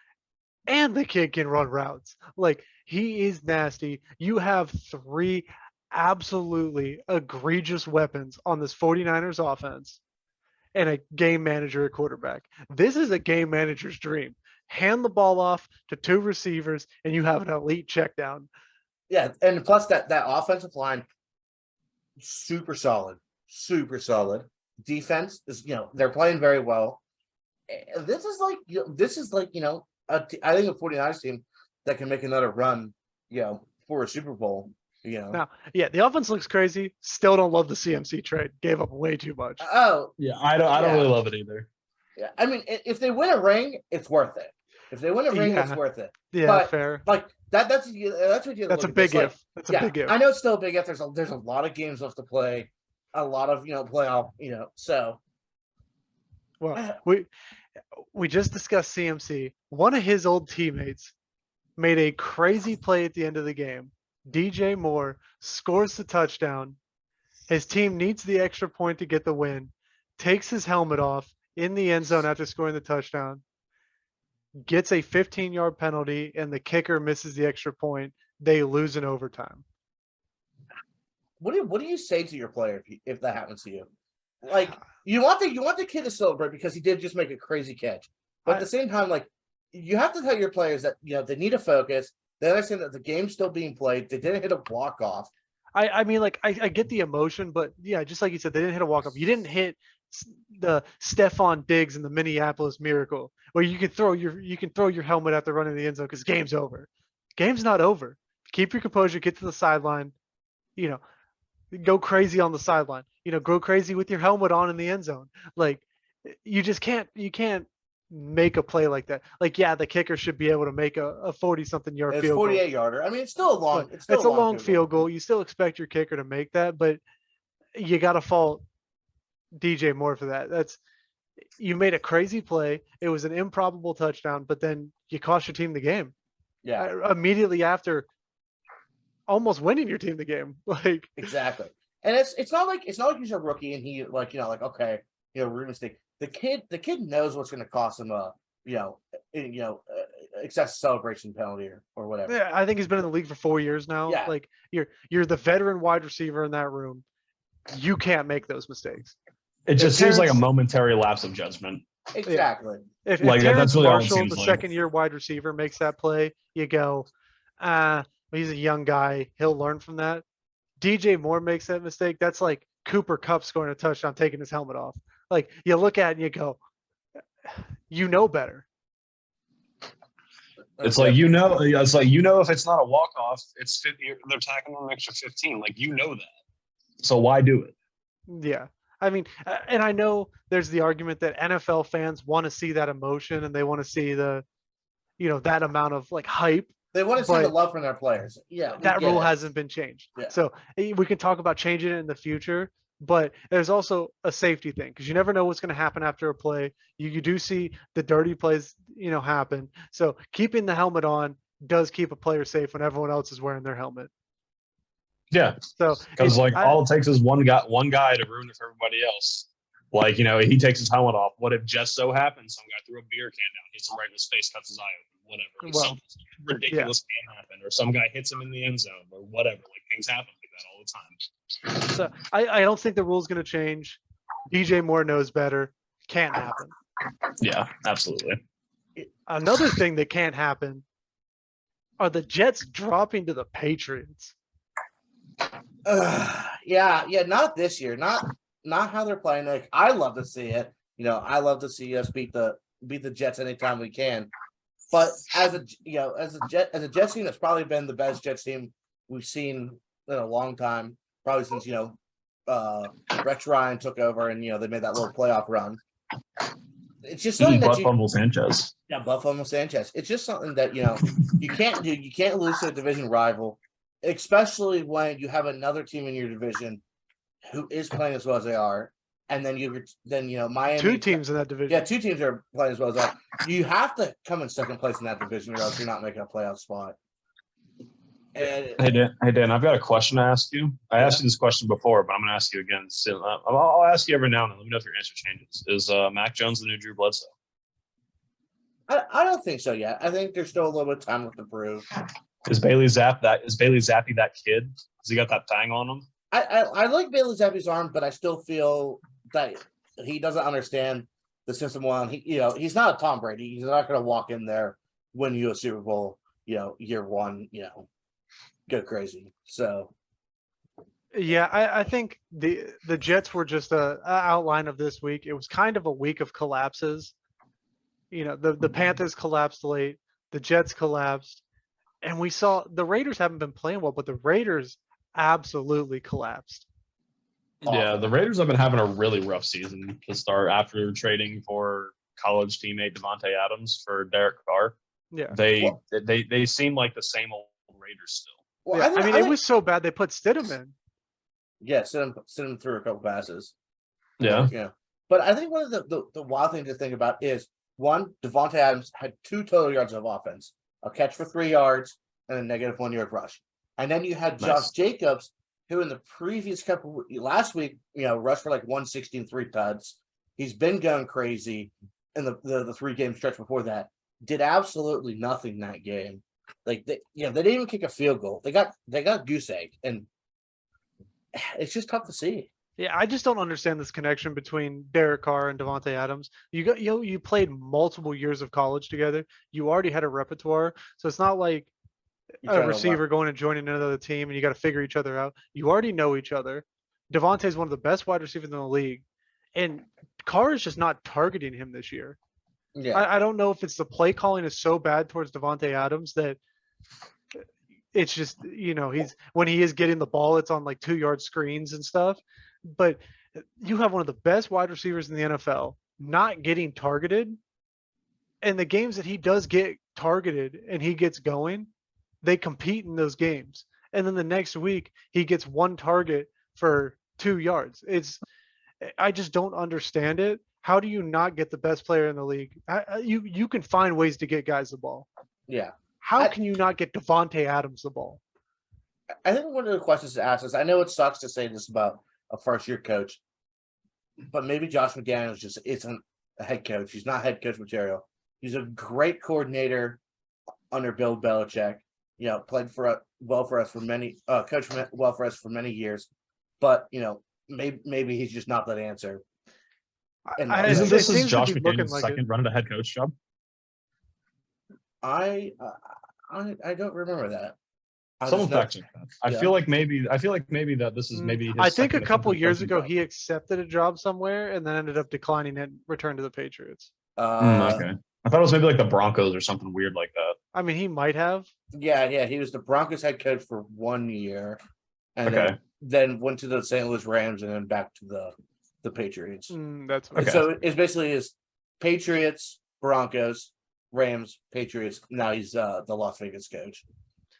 [SPEAKER 2] and the kid can run routes. Like, he is nasty. You have three absolutely egregious weapons on this 49ers offense and a game manager at quarterback. This is a game manager's dream. Hand the ball off to two receivers and you have an elite check down.
[SPEAKER 1] Yeah, and plus that offensive line, super solid. Defense is, they're playing very well. This is like I think a 49ers team that can make another run, for a Super Bowl,
[SPEAKER 2] Now, yeah, the offense looks crazy. Still don't love the CMC trade. Gave up way too much.
[SPEAKER 1] Oh,
[SPEAKER 3] yeah, I don't really love it either.
[SPEAKER 1] Yeah, I mean, if they win a ring, it's worth it. If they win a ring, it's worth it.
[SPEAKER 2] Yeah,
[SPEAKER 1] but,
[SPEAKER 2] fair.
[SPEAKER 1] Like that's what you.
[SPEAKER 2] That's a big if. That's a big if.
[SPEAKER 1] I know it's still a big if. There's a lot of games left to play, a lot of playoff. So.
[SPEAKER 2] Well, we just discussed CMC. One of his old teammates made a crazy play at the end of the game. DJ Moore scores the touchdown. His team needs the extra point to get the win. Takes his helmet off in the end zone after scoring the touchdown. Gets a 15-yard penalty, and the kicker misses the extra point. They lose in overtime.
[SPEAKER 1] What do you say to your player if that happens to you? Like, you want the kid to celebrate because he did just make a crazy catch, but at the same time, like, you have to tell your players that they need to focus. They understand that the game's still being played. They didn't hit a walk off.
[SPEAKER 2] I mean, like, I get the emotion, but yeah, just like you said, they didn't hit a walk off. You didn't hit the Stephon Diggs and the Minneapolis Miracle, where you can throw your helmet at the run in the end zone because game's over. Game's not over. Keep your composure. Get to the sideline. Go crazy on the sideline. Go crazy with your helmet on in the end zone. Like, you just can't. You can't make a play like that. Like, yeah, the kicker should be able to make a 40-something yard field goal.
[SPEAKER 1] 48-yarder. I mean, it's still a long.
[SPEAKER 2] It's a long field goal. You still expect your kicker to make that, but you got to fault DJ Moore for that. You made a crazy play. It was an improbable touchdown, but then you cost your team the game immediately after almost winning your team the game. Like
[SPEAKER 1] exactly. And it's not like he's a rookie and he like like okay rude mistake. The kid knows what's going to cost him a excessive celebration penalty or whatever.
[SPEAKER 2] yeah, I think he's been in the league for 4 years now.
[SPEAKER 1] Yeah.
[SPEAKER 2] Like you're the veteran wide receiver in that room. You can't make those mistakes.
[SPEAKER 3] It just seems like a
[SPEAKER 2] Terrence-
[SPEAKER 3] momentary lapse of judgment.
[SPEAKER 1] Exactly.
[SPEAKER 2] If
[SPEAKER 3] Like,
[SPEAKER 2] Terrence
[SPEAKER 3] that's really all it
[SPEAKER 2] Marshall,
[SPEAKER 3] seems
[SPEAKER 2] the
[SPEAKER 3] like.
[SPEAKER 2] second-year wide receiver, makes that play, you go, he's a young guy. He'll learn from that. DJ Moore makes that mistake. That's like Cooper Kupp scoring a touchdown, taking his helmet off. Like you look at it and you go, you know better.
[SPEAKER 3] It's like if it's not a walk off, it's 50, they're tacking on an extra 15. Like that. So why do it?
[SPEAKER 2] Yeah. I mean, and I know there's the argument that NFL fans want to see that emotion and they want to see the, that amount of like hype.
[SPEAKER 1] They want to see the love from their players. Yeah.
[SPEAKER 2] That rule hasn't been changed.
[SPEAKER 1] Yeah.
[SPEAKER 2] So we can talk about changing it in the future, but there's also a safety thing because you never know what's going to happen after a play. You do see the dirty plays, happen. So keeping the helmet on does keep a player safe when everyone else is wearing their helmet.
[SPEAKER 3] Yeah.
[SPEAKER 2] So
[SPEAKER 3] because all it takes is one guy to ruin it for everybody else. Like, he takes his helmet off. What if just so happens some guy threw a beer can down, hits him right in his face, cuts his eye open, whatever.
[SPEAKER 2] Well,
[SPEAKER 3] something ridiculous can happen, or some guy hits him in the end zone, or whatever. Like things happen like that all the time.
[SPEAKER 2] So I don't think the rule's going to change. DJ Moore knows better. Can't happen.
[SPEAKER 3] Yeah, absolutely.
[SPEAKER 2] Another thing that can't happen are the Jets dropping to the Patriots.
[SPEAKER 1] Yeah, not this year. Not how they're playing. Like I love to see it. I love to see us beat the Jets anytime we can. But as a Jets team that's probably been the best Jets team we've seen in a long time, probably since Rex Ryan took over and they made that little playoff run. It's just something that
[SPEAKER 3] Fumble Sanchez.
[SPEAKER 1] Yeah, Buffalo Sanchez. It's just something that you can't do. You can't lose to a division rival, especially when you have another team in your division who is playing as well as they are, and then Miami.
[SPEAKER 2] Two teams in that division.
[SPEAKER 1] Yeah, two teams are playing as well as they are. You have to come in second place in that division, or else you're not making a playoff spot. And,
[SPEAKER 3] hey Dan, I've got a question to ask you. I asked you this question before, but I'm going to ask you again soon. I'll ask you every now and then. Let me know if your answer changes. Is Mac Jones the new Drew Bledsoe?
[SPEAKER 1] I don't think so yet. I think there's still a little bit of time left to prove.
[SPEAKER 3] Is Bailey Zappi that kid? Has he got that thing on him?
[SPEAKER 1] I like Bailey Zappi's arm, but I still feel that he doesn't understand the system well. He's not a Tom Brady. He's not going to walk in there, win you a Super Bowl, year one, go crazy. So,
[SPEAKER 2] yeah, I think the Jets were just a outline of this week. It was kind of a week of collapses. The Panthers collapsed late, the Jets collapsed, and we saw the Raiders haven't been playing well, but the Raiders absolutely collapsed.
[SPEAKER 3] Yeah, the Raiders have been having a really rough season to start after trading for college teammate Devontae Adams for Derek Carr.
[SPEAKER 2] Yeah,
[SPEAKER 3] they seem like the same old Raiders still.
[SPEAKER 2] Well, yeah, it was so bad they put Stidham in.
[SPEAKER 1] Yeah, send him through a couple passes.
[SPEAKER 3] Yeah.
[SPEAKER 1] Yeah. But I think one of the wild things to think about is, one, Devontae Adams had 2 total yards of offense, a catch for 3 yards and a negative 1 yard rush. And then you had Josh Jacobs, who in the previous last week, rushed for like 160 and 3 tuds. He's been going crazy in the 3-game stretch before that. Did absolutely nothing that game. Like they didn't even kick a field goal. They got goose egg, and it's just tough to see.
[SPEAKER 2] Yeah, I just don't understand this connection between Derek Carr and Devontae Adams. You played multiple years of college together. You already had a repertoire, so it's not like a receiver going and joining another team and you got to figure each other out. You already know each other. Devontae is one of the best wide receivers in the league, and Carr is just not targeting him this year.
[SPEAKER 1] Yeah,
[SPEAKER 2] I don't know if it's the play calling is so bad towards Devontae Adams that it's just he's when he is getting the ball, it's on like 2-yard screens and stuff. But you have one of the best wide receivers in the NFL not getting targeted, and the games that he does get targeted and he gets going, they compete in those games. And then the next week he gets 1 target for 2 yards. I just don't understand it. how do you not get the best player in the league? You can find ways to get guys the ball.
[SPEAKER 1] Yeah.
[SPEAKER 2] How can you not get Devontae Adams the ball?
[SPEAKER 1] I think one of the questions to ask is, I know it sucks to say this about a first-year coach, but maybe Josh McDaniels just isn't a head coach. He's not head coach material. He's a great coordinator under Bill Belichick. Played well for us for many coached well for us for many years. But maybe he's just not that answer.
[SPEAKER 3] Isn't this is Josh
[SPEAKER 2] looking
[SPEAKER 3] McDaniels'
[SPEAKER 2] like
[SPEAKER 3] second run at a head coach job?
[SPEAKER 1] I don't remember that.
[SPEAKER 3] Someone fact check that. I feel like maybe that this is maybe his
[SPEAKER 2] I think a
[SPEAKER 3] second
[SPEAKER 2] couple
[SPEAKER 3] attempt at
[SPEAKER 2] years
[SPEAKER 3] coaching
[SPEAKER 2] ago
[SPEAKER 3] job.
[SPEAKER 2] he accepted a job somewhere and then ended up declining and returned to the Patriots.
[SPEAKER 3] Okay. I thought it was maybe like the Broncos or something weird like that.
[SPEAKER 2] I mean, he might have.
[SPEAKER 1] Yeah. He was the Broncos head coach for 1 year, and then went to the St. Louis Rams and then back to the Patriots.
[SPEAKER 2] That's
[SPEAKER 3] Okay.
[SPEAKER 1] So it's basically his Patriots, Broncos, Rams, Patriots. Now he's the Las Vegas coach.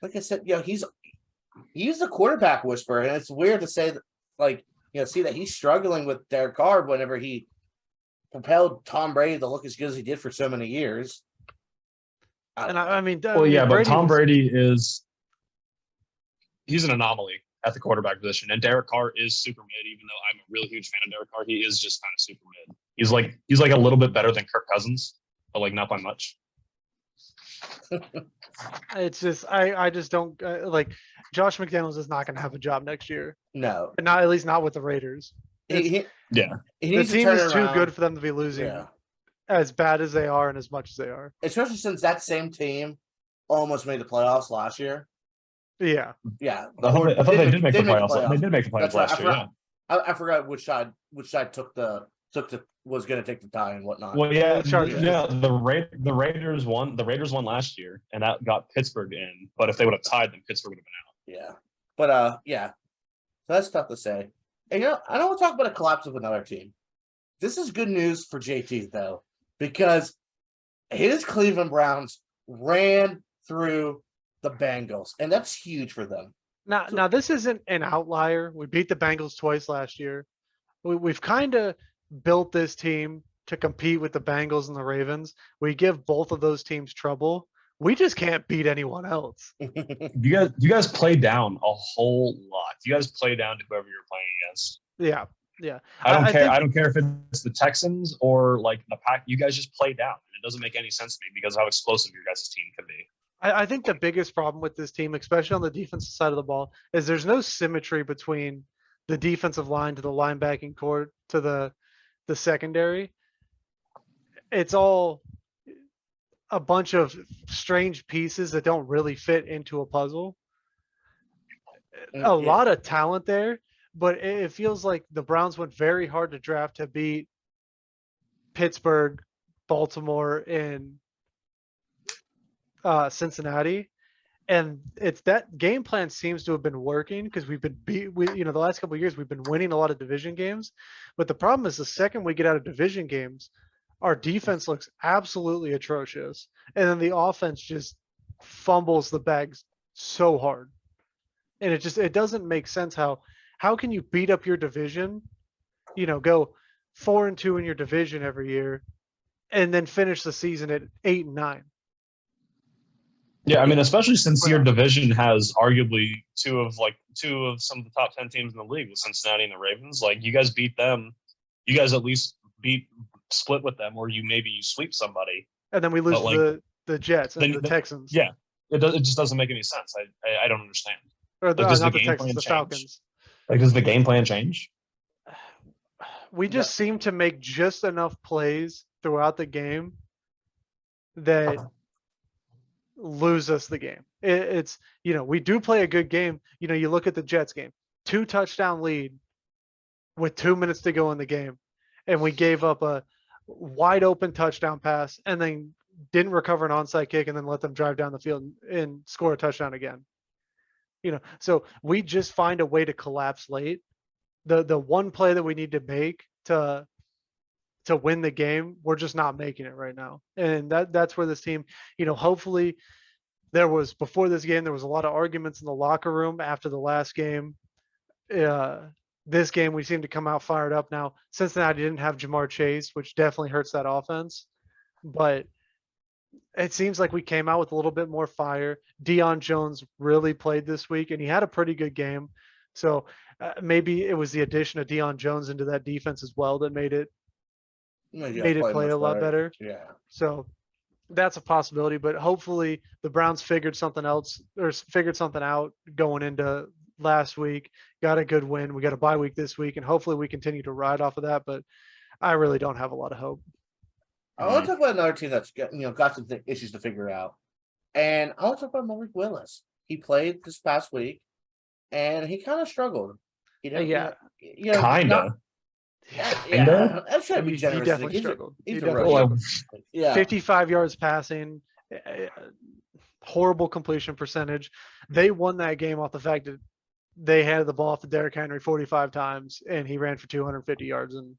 [SPEAKER 1] Like I said, he's the quarterback whisperer, and it's weird to say that, see that he's struggling with Derek Carr whenever he propelled Tom Brady to look as good as he did for so many years.
[SPEAKER 2] And I mean,
[SPEAKER 3] but Tom Brady he's an anomaly at the quarterback position, and Derek Carr is super mid. Even though I'm a really huge fan of Derek Carr, he is just kind of super mid. He's like a little bit better than Kirk Cousins, but like not by much.
[SPEAKER 2] It's just I just don't like Josh McDaniels is not going to have a job next year.
[SPEAKER 1] No,
[SPEAKER 2] not at least not with the Raiders.
[SPEAKER 1] The
[SPEAKER 2] team is too good for them to be losing as bad as they are and as much as they are.
[SPEAKER 1] Especially since that same team almost made the playoffs last year.
[SPEAKER 2] Yeah.
[SPEAKER 1] Yeah.
[SPEAKER 3] I thought they did make the playoffs. They did make the playoffs last year.
[SPEAKER 1] I forgot which side was going to take the tie and whatnot.
[SPEAKER 3] Well, the Raiders won. The Raiders won last year, and that got Pittsburgh in. But if they would have tied, then Pittsburgh would have been
[SPEAKER 1] out. Yeah, but so that's tough to say. And I don't want to talk about a collapse of another team. This is good news for JT though, because his Cleveland Browns ran through the Bengals, and that's huge for them.
[SPEAKER 2] Now this isn't an outlier. We beat the Bengals twice last year. We've kind of built this team to compete with the Bengals and the Ravens. We give both of those teams trouble. We just can't beat anyone else.
[SPEAKER 3] You guys play down a whole lot. You guys play down to whoever you're playing against.
[SPEAKER 2] Yeah.
[SPEAKER 3] I don't care if it's the Texans or like the Pack. You guys just play down. It doesn't make any sense to me because of how explosive your guys' team can be.
[SPEAKER 2] I think the biggest problem with this team, especially on the defensive side of the ball, is there's no symmetry between the defensive line to the linebacking core to the secondary. It's all a bunch of strange pieces that don't really fit into a puzzle. A lot of talent there, but it feels like the Browns went very hard to draft to beat Pittsburgh, Baltimore, and Cincinnati. And it's that game plan seems to have been working because we've been the last couple of years we've been winning a lot of division games. But the problem is the second we get out of division games, our defense looks absolutely atrocious. And then the offense just fumbles the bags so hard. And it doesn't make sense how can you beat up your division, go 4-2 in your division every year and then finish the season at 8-9.
[SPEAKER 3] Yeah, I mean, especially since your division has arguably two of some of the top 10 teams in the league with Cincinnati and the Ravens. Like, you guys beat them. You guys at least split with them, or you sweep somebody.
[SPEAKER 2] And then we lose the Jets and the Texans.
[SPEAKER 3] Yeah, it just doesn't make any sense. I don't understand.
[SPEAKER 2] Or does the Texans, the Falcons.
[SPEAKER 3] Like, does the game plan change?
[SPEAKER 2] We just seem to make just enough plays throughout the game that lose us the game. It's we do play a good game. You look at the Jets game, 2-touchdown lead with 2 minutes to go in the game, and we gave up a wide open touchdown pass and then didn't recover an onside kick and then let them drive down the field and score a touchdown again. So we just find a way to collapse late. The one play that we need to make to win the game, we're just not making it right now. And that's where this team, hopefully before this game, there was a lot of arguments in the locker room after the last game. this game we seem to come out fired up. Now, Cincinnati didn't have Jamar Chase, which definitely hurts that offense. But it seems like we came out with a little bit more fire. Deion Jones really played this week, and he had a pretty good game. So maybe it was the addition of Deion Jones into that defense as well that made it play a lot better.
[SPEAKER 1] Yeah.
[SPEAKER 2] So that's a possibility, but hopefully the Browns figured something else or figured something out going into last week. Got a good win. We got a bye week this week, and hopefully we continue to ride off of that. But I really don't have a lot of hope.
[SPEAKER 1] I want to talk about another team that's got some issues to figure out, and I want to talk about Malik Willis. He played this past week, and he kind of struggled.
[SPEAKER 2] Yeah.
[SPEAKER 3] Kinda.
[SPEAKER 1] Yeah, that should be
[SPEAKER 2] He
[SPEAKER 1] generous.
[SPEAKER 2] definitely struggled.
[SPEAKER 1] He's
[SPEAKER 2] He
[SPEAKER 1] a
[SPEAKER 2] definitely
[SPEAKER 1] rookie.
[SPEAKER 2] struggled.
[SPEAKER 1] Yeah,
[SPEAKER 2] 55 yards passing, horrible completion percentage. They won that game off the fact that they handed the ball off to Derrick Henry 45 times, and he ran for 250 yards, and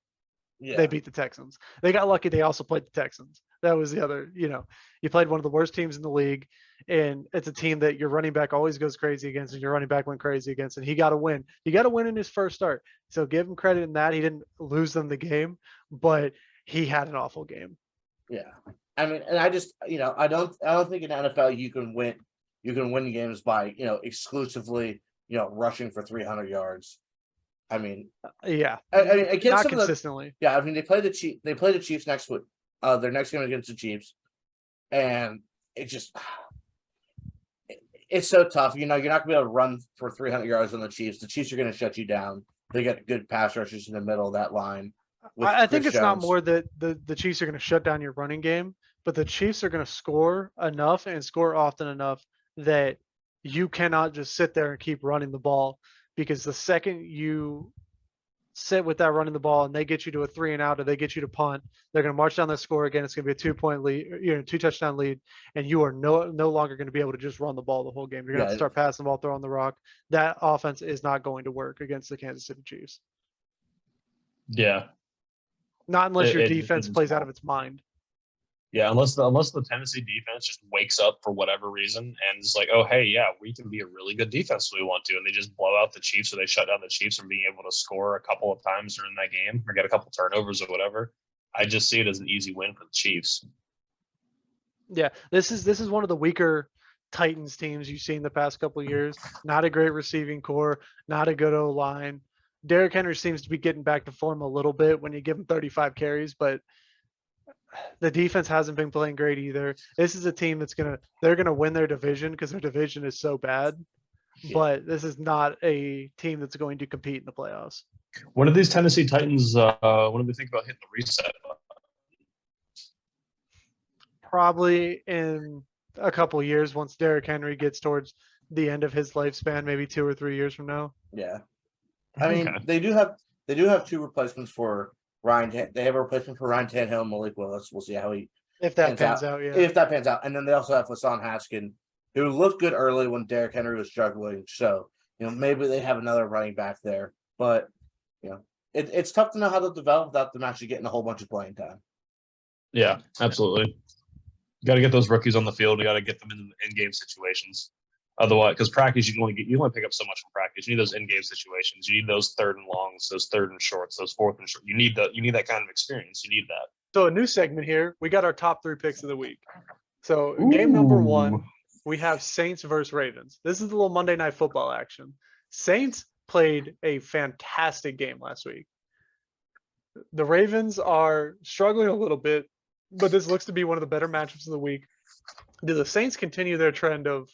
[SPEAKER 1] yeah.
[SPEAKER 2] they beat the Texans. They got lucky. They also played the Texans. That was the other, you played one of the worst teams in the league, and it's a team that your running back always goes crazy against, and your running back went crazy against, and he got a win. He got a win in his first start. So give him credit in that. He didn't lose them the game, but he had an awful game.
[SPEAKER 1] Yeah. I mean, and I just, I don't think in NFL you can win games by, exclusively, rushing for 300 yards. I mean,
[SPEAKER 2] Yeah.
[SPEAKER 1] I mean, against
[SPEAKER 2] Not
[SPEAKER 1] some of
[SPEAKER 2] consistently.
[SPEAKER 1] I mean, they play the Chiefs next week. Their next game against the Chiefs, and it's so tough. You're not gonna be able to run for 300 yards on the Chiefs. The Chiefs are gonna shut you down. They got good pass rushers in the middle of that line.
[SPEAKER 2] I think
[SPEAKER 1] Chris
[SPEAKER 2] it's not
[SPEAKER 1] Jones.
[SPEAKER 2] more that the Chiefs are going to shut down your running game, but the Chiefs are going to score enough and score often enough that you cannot just sit there and keep running the ball, because the second you sit with that running the ball and they get you to a 3-and-out or they get you to punt, they're going to march down the score again. It's going to be a 2-point lead, 2-touchdown lead, and you are no longer going to be able to just run the ball the whole game. You're going to have to start passing the ball, throwing the rock. That offense is not going to work against the Kansas City Chiefs.
[SPEAKER 3] Yeah.
[SPEAKER 2] Not unless your defense plays out of its mind.
[SPEAKER 3] Yeah, unless the Tennessee defense just wakes up for whatever reason and is like, oh, hey, yeah, we can be a really good defense if we want to, and they just blow out the Chiefs, or they shut down the Chiefs from being able to score a couple of times during that game or get a couple turnovers or whatever. I just see it as an easy win for the Chiefs.
[SPEAKER 2] Yeah, this is one of the weaker Titans teams you've seen the past couple of years. Not a great receiving core, not a good O-line. Derrick Henry seems to be getting back to form a little bit when you give him 35 carries, but the defense hasn't been playing great either. This is a team they're gonna win their division because their division is so bad. Yeah. But this is not a team that's going to compete in the playoffs.
[SPEAKER 3] When do these Tennessee Titans? When do they think about hitting the reset button?
[SPEAKER 2] Probably in a couple of years, once Derrick Henry gets towards the end of his lifespan, maybe 2 or 3 years from now.
[SPEAKER 1] Yeah, I mean, they do have 2 replacements for Ryan. They have a replacement for Ryan Tannehill and Malik Willis. We'll see how
[SPEAKER 2] if that pans out. Yeah,
[SPEAKER 1] if that pans out, and then they also have Hassan Haskins, who looked good early when Derrick Henry was struggling. So maybe they have another running back there, but it's tough to know how to develop without them actually getting a whole bunch of playing time.
[SPEAKER 3] Yeah, absolutely. You got to get those rookies on the field. You got to get them in game situations. Otherwise, because practice, you can only pick up so much from practice. You need those in-game situations. You need those 3rd and longs, those 3rd and shorts, those 4th and short. You need that kind of experience. You need that.
[SPEAKER 2] So a new segment here. We got our top 3 picks of the week. So game number 1, we have Saints versus Ravens. This is a little Monday Night Football action. Saints played a fantastic game last week. The Ravens are struggling a little bit, but this looks to be one of the better matchups of the week. Do the Saints continue their trend of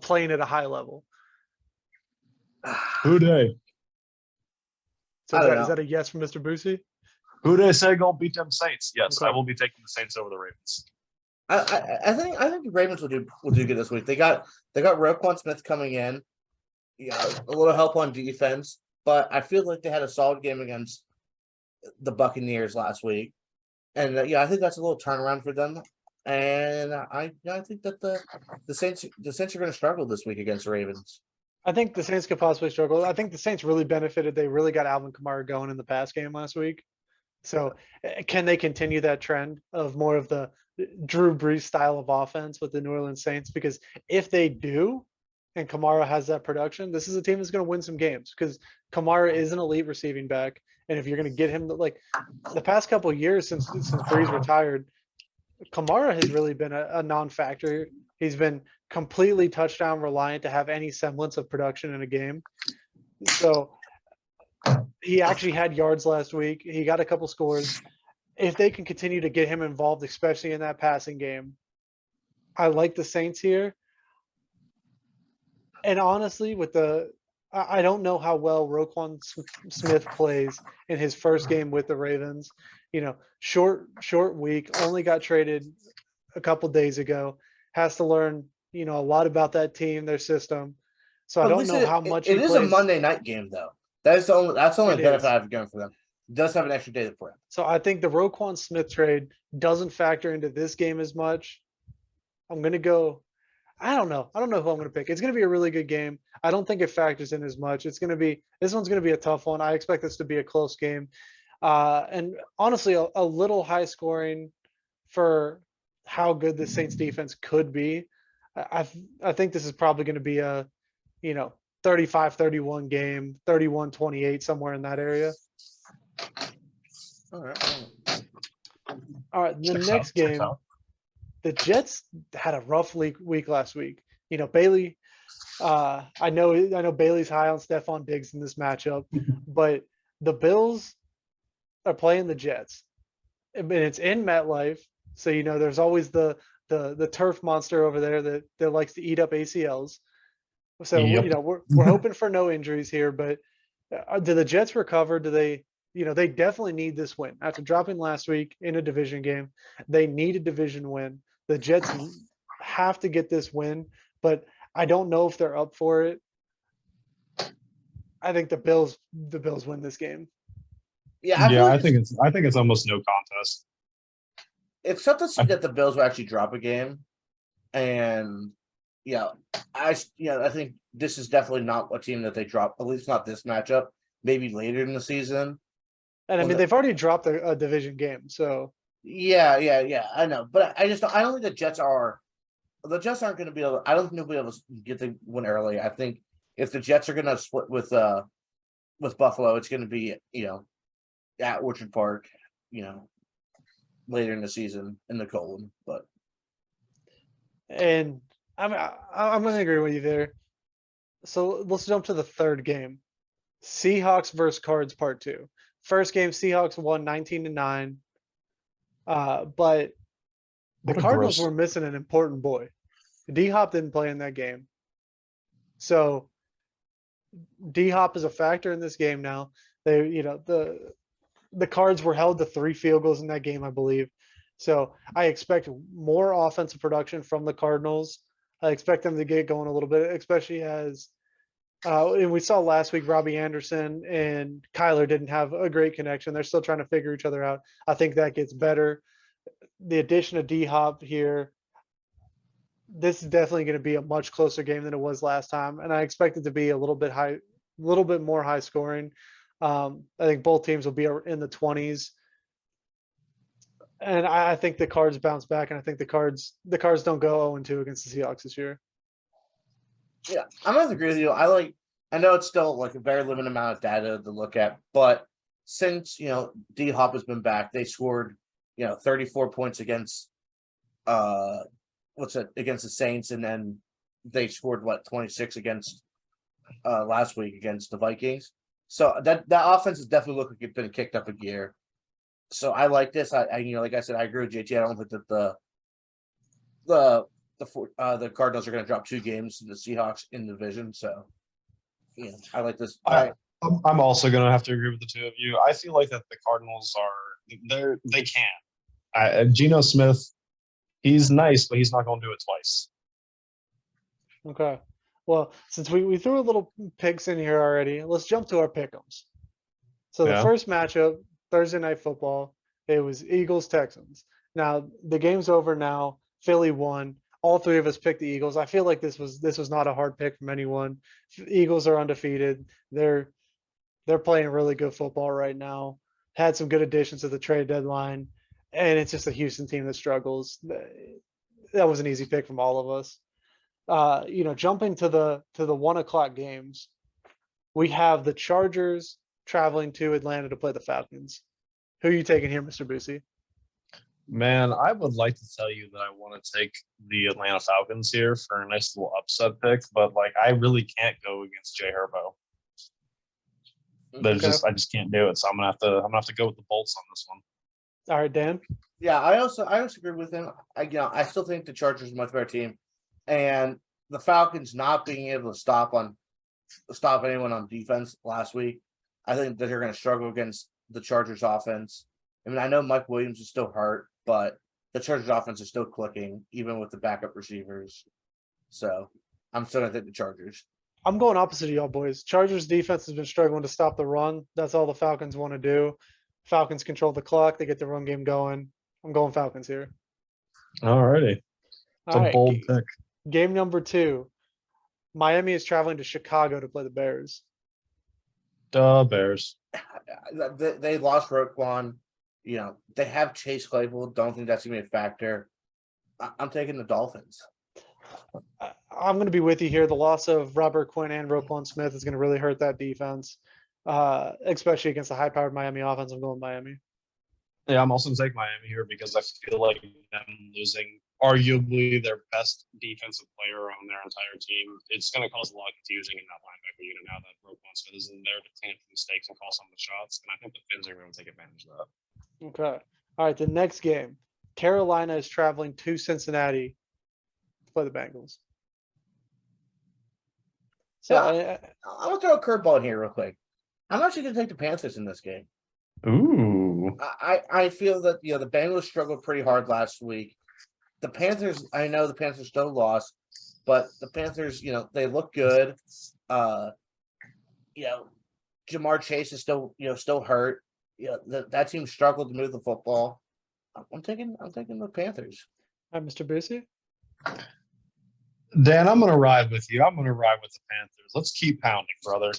[SPEAKER 2] playing at a high level?
[SPEAKER 3] Who dey?
[SPEAKER 2] So is that a yes from Mr. Boosie?
[SPEAKER 3] Who dey say gonna beat them Saints? Yes,
[SPEAKER 2] okay.
[SPEAKER 3] I will be taking the Saints over the Ravens.
[SPEAKER 1] I think the Ravens will do good this week. They got Roquan Smith coming in. A little help on defense, but I feel like they had a solid game against the Buccaneers last week, and I think that's a little turnaround for them. And I think that the Saints are going to struggle this week against the Ravens.
[SPEAKER 2] I think the Saints could possibly struggle. I think the Saints really benefited. They really got Alvin Kamara going in the pass game last week. So can they continue that trend of more of the Drew Brees style of offense with the New Orleans Saints? Because if they do, and Kamara has that production, this is a team that's going to win some games because Kamara is an elite receiving back. And if you're going to get him, like the past couple of years since Breeze retired, Kamara has really been a non-factor. He's been completely touchdown reliant to have any semblance of production in a game. So he actually had yards last week. He got a couple scores. If they can continue to get him involved, especially in that passing game, I like the Saints here. And honestly, I don't know how well Roquan Smith plays in his first game with the Ravens. Short week, only got traded a couple days ago, has to learn, a lot about that team, their system. So I
[SPEAKER 1] But at
[SPEAKER 2] don't
[SPEAKER 1] least
[SPEAKER 2] know how much
[SPEAKER 1] it
[SPEAKER 2] he
[SPEAKER 1] is a
[SPEAKER 2] plays.
[SPEAKER 1] Monday night game though. That's the only
[SPEAKER 2] It
[SPEAKER 1] benefit
[SPEAKER 2] is.
[SPEAKER 1] I've given for them. It does have an extra day to prep.
[SPEAKER 2] So I think the Roquan Smith trade doesn't factor into this game as much. I'm gonna go. I don't know. I don't know who I'm gonna pick. It's gonna be a really good game. I don't think it factors in as much. This one's gonna be a tough one. I expect this to be a close game. And honestly, a little high scoring for how good the Saints defense could be. I think this is probably going to be a, 35-31 game, 31-28, somewhere in that area.
[SPEAKER 1] All right.
[SPEAKER 2] All right, the
[SPEAKER 3] Checks
[SPEAKER 2] next
[SPEAKER 3] out, checks
[SPEAKER 2] game,
[SPEAKER 3] out.
[SPEAKER 2] the Jets had a rough week last week. Bailey, I know Bailey's high on Stephon Diggs in this matchup, but the Bills are playing the Jets. And it's in MetLife, so there's always the turf monster over there that likes to eat up ACLs. So
[SPEAKER 3] Yep.
[SPEAKER 2] we're hoping for no injuries here, but do the Jets recover? Do they? They definitely need this win after dropping last week in a division game. They need a division win. The Jets have to get this win, but I don't know if they're up for it. I think the Bills win this game.
[SPEAKER 1] Yeah,
[SPEAKER 3] I think it's almost no contest.
[SPEAKER 1] it's tough to see that the Bills will actually drop a game, and I think this is definitely not a team that they drop. At least not this matchup. Maybe later in the season.
[SPEAKER 2] And I mean, they've already dropped a division game, so
[SPEAKER 1] Yeah, I know, but I don't think the Jets aren't going to be able. I don't think they'll be able to get the win early. I think if the Jets are going to split with Buffalo, it's going to be at Orchard Park, later in the season in the Colon. But
[SPEAKER 2] and I'm going to agree with you there. So let's jump to the third game. Seahawks versus Cards Part 2. First game, Seahawks won 19-9. But the Cardinals were missing an important boy. D-Hop didn't play in that game. So D-Hop is a factor in this game now. The Cards were held to 3 field goals in that game, I believe. So I expect more offensive production from the Cardinals. I expect them to get going a little bit, especially as and we saw last week Robbie Anderson and Kyler didn't have a great connection. They're still trying to figure each other out. I think that gets better. The addition of D-Hop here, this is definitely going to be a much closer game than it was last time, and I expect it to be a little bit more high scoring. I think both teams will be in the 20s, and I think the Cards bounce back, and I think the Cards don't go 0-2 against the Seahawks this year.
[SPEAKER 1] yeah, I'm going to agree with you. I know it's still like a very limited amount of data to look at, but since D-Hop has been back, they scored 34 points against against the Saints, and then they scored 26 against last week against the Vikings. So that offense has definitely looked like it's been kicked up a gear. So I like this. I like I said, I agree with JT. I don't think that the Cardinals are going to drop 2 games to the Seahawks in the division. So I like this.
[SPEAKER 3] I'm also going to have to agree with the two of you. I feel like that the Cardinals they can. Geno Smith, he's nice, but he's not going to do it twice.
[SPEAKER 2] Okay. Well, since we threw a little picks in here already, let's jump to our pick'ems. So the first matchup, Thursday Night Football, it was Eagles-Texans. Now the game's over now. Philly won. All 3 of us picked the Eagles. I feel like this was not a hard pick from anyone. Eagles are undefeated. They're playing really good football right now. Had some good additions to the trade deadline, and it's just a Houston team that struggles. That was an easy pick from all of us. Jumping to the 1 o'clock games, we have the Chargers traveling to Atlanta to play the Falcons. Who are you taking here, Mr. Boosie?
[SPEAKER 3] Man, I would like to tell you that I want to take the Atlanta Falcons here for a nice little upset pick, but like I really can't go against Jay Herbo. I just can't do it. So I'm gonna have to go with the Bolts on this one.
[SPEAKER 2] All right, Dan.
[SPEAKER 1] Yeah, I also agree with him. I still think the Chargers are a much better team, and the Falcons not being able to stop anyone on defense last week. I think that they're going to struggle against the Chargers offense. I mean, I know Mike Williams is still hurt, but the Chargers offense is still clicking, even with the backup receivers. So I'm still going to take the Chargers.
[SPEAKER 2] I'm going opposite of y'all boys. Chargers defense has been struggling to stop the run. That's all the Falcons want to do. Falcons control the clock. They get the run game going. I'm going Falcons here.
[SPEAKER 3] All righty. It's
[SPEAKER 2] All
[SPEAKER 3] a
[SPEAKER 2] right,
[SPEAKER 3] bold pick.
[SPEAKER 2] Game number 2. Miami is traveling to Chicago to play the Bears.
[SPEAKER 3] Duh, Bears.
[SPEAKER 1] They lost Roquan. They have Chase Claypool. Don't think that's going to be a factor. I'm taking the Dolphins.
[SPEAKER 2] I'm going to be with you here. The loss of Robert Quinn and Roquan Smith is going to really hurt that defense, especially against the high-powered Miami offense. I'm going Miami.
[SPEAKER 3] Yeah, I'm also going to take Miami here because I feel like them losing arguably their best defensive player on their entire team, it's going to cause a lot of confusion in that linebacker unit now that Roquan Smith is in there to clean up the mistakes and call some of the shots. And I think the Finns are going to take advantage of that.
[SPEAKER 2] Okay. All right, the next game. Carolina is traveling to Cincinnati to play the Bengals. So
[SPEAKER 1] I'm going to throw a curveball in here real quick. I'm actually going to take the Panthers in this game.
[SPEAKER 3] Ooh.
[SPEAKER 1] I feel that the Bengals struggled pretty hard last week. The Panthers, I know the Panthers still lost, but the Panthers, they look good. Jamar Chase is still hurt. That team struggled to move the football. I'm taking the Panthers.
[SPEAKER 2] Hi, Mr. Boosie.
[SPEAKER 3] Dan, I'm going to ride with you. I'm going to ride with the Panthers. Let's keep pounding, brother.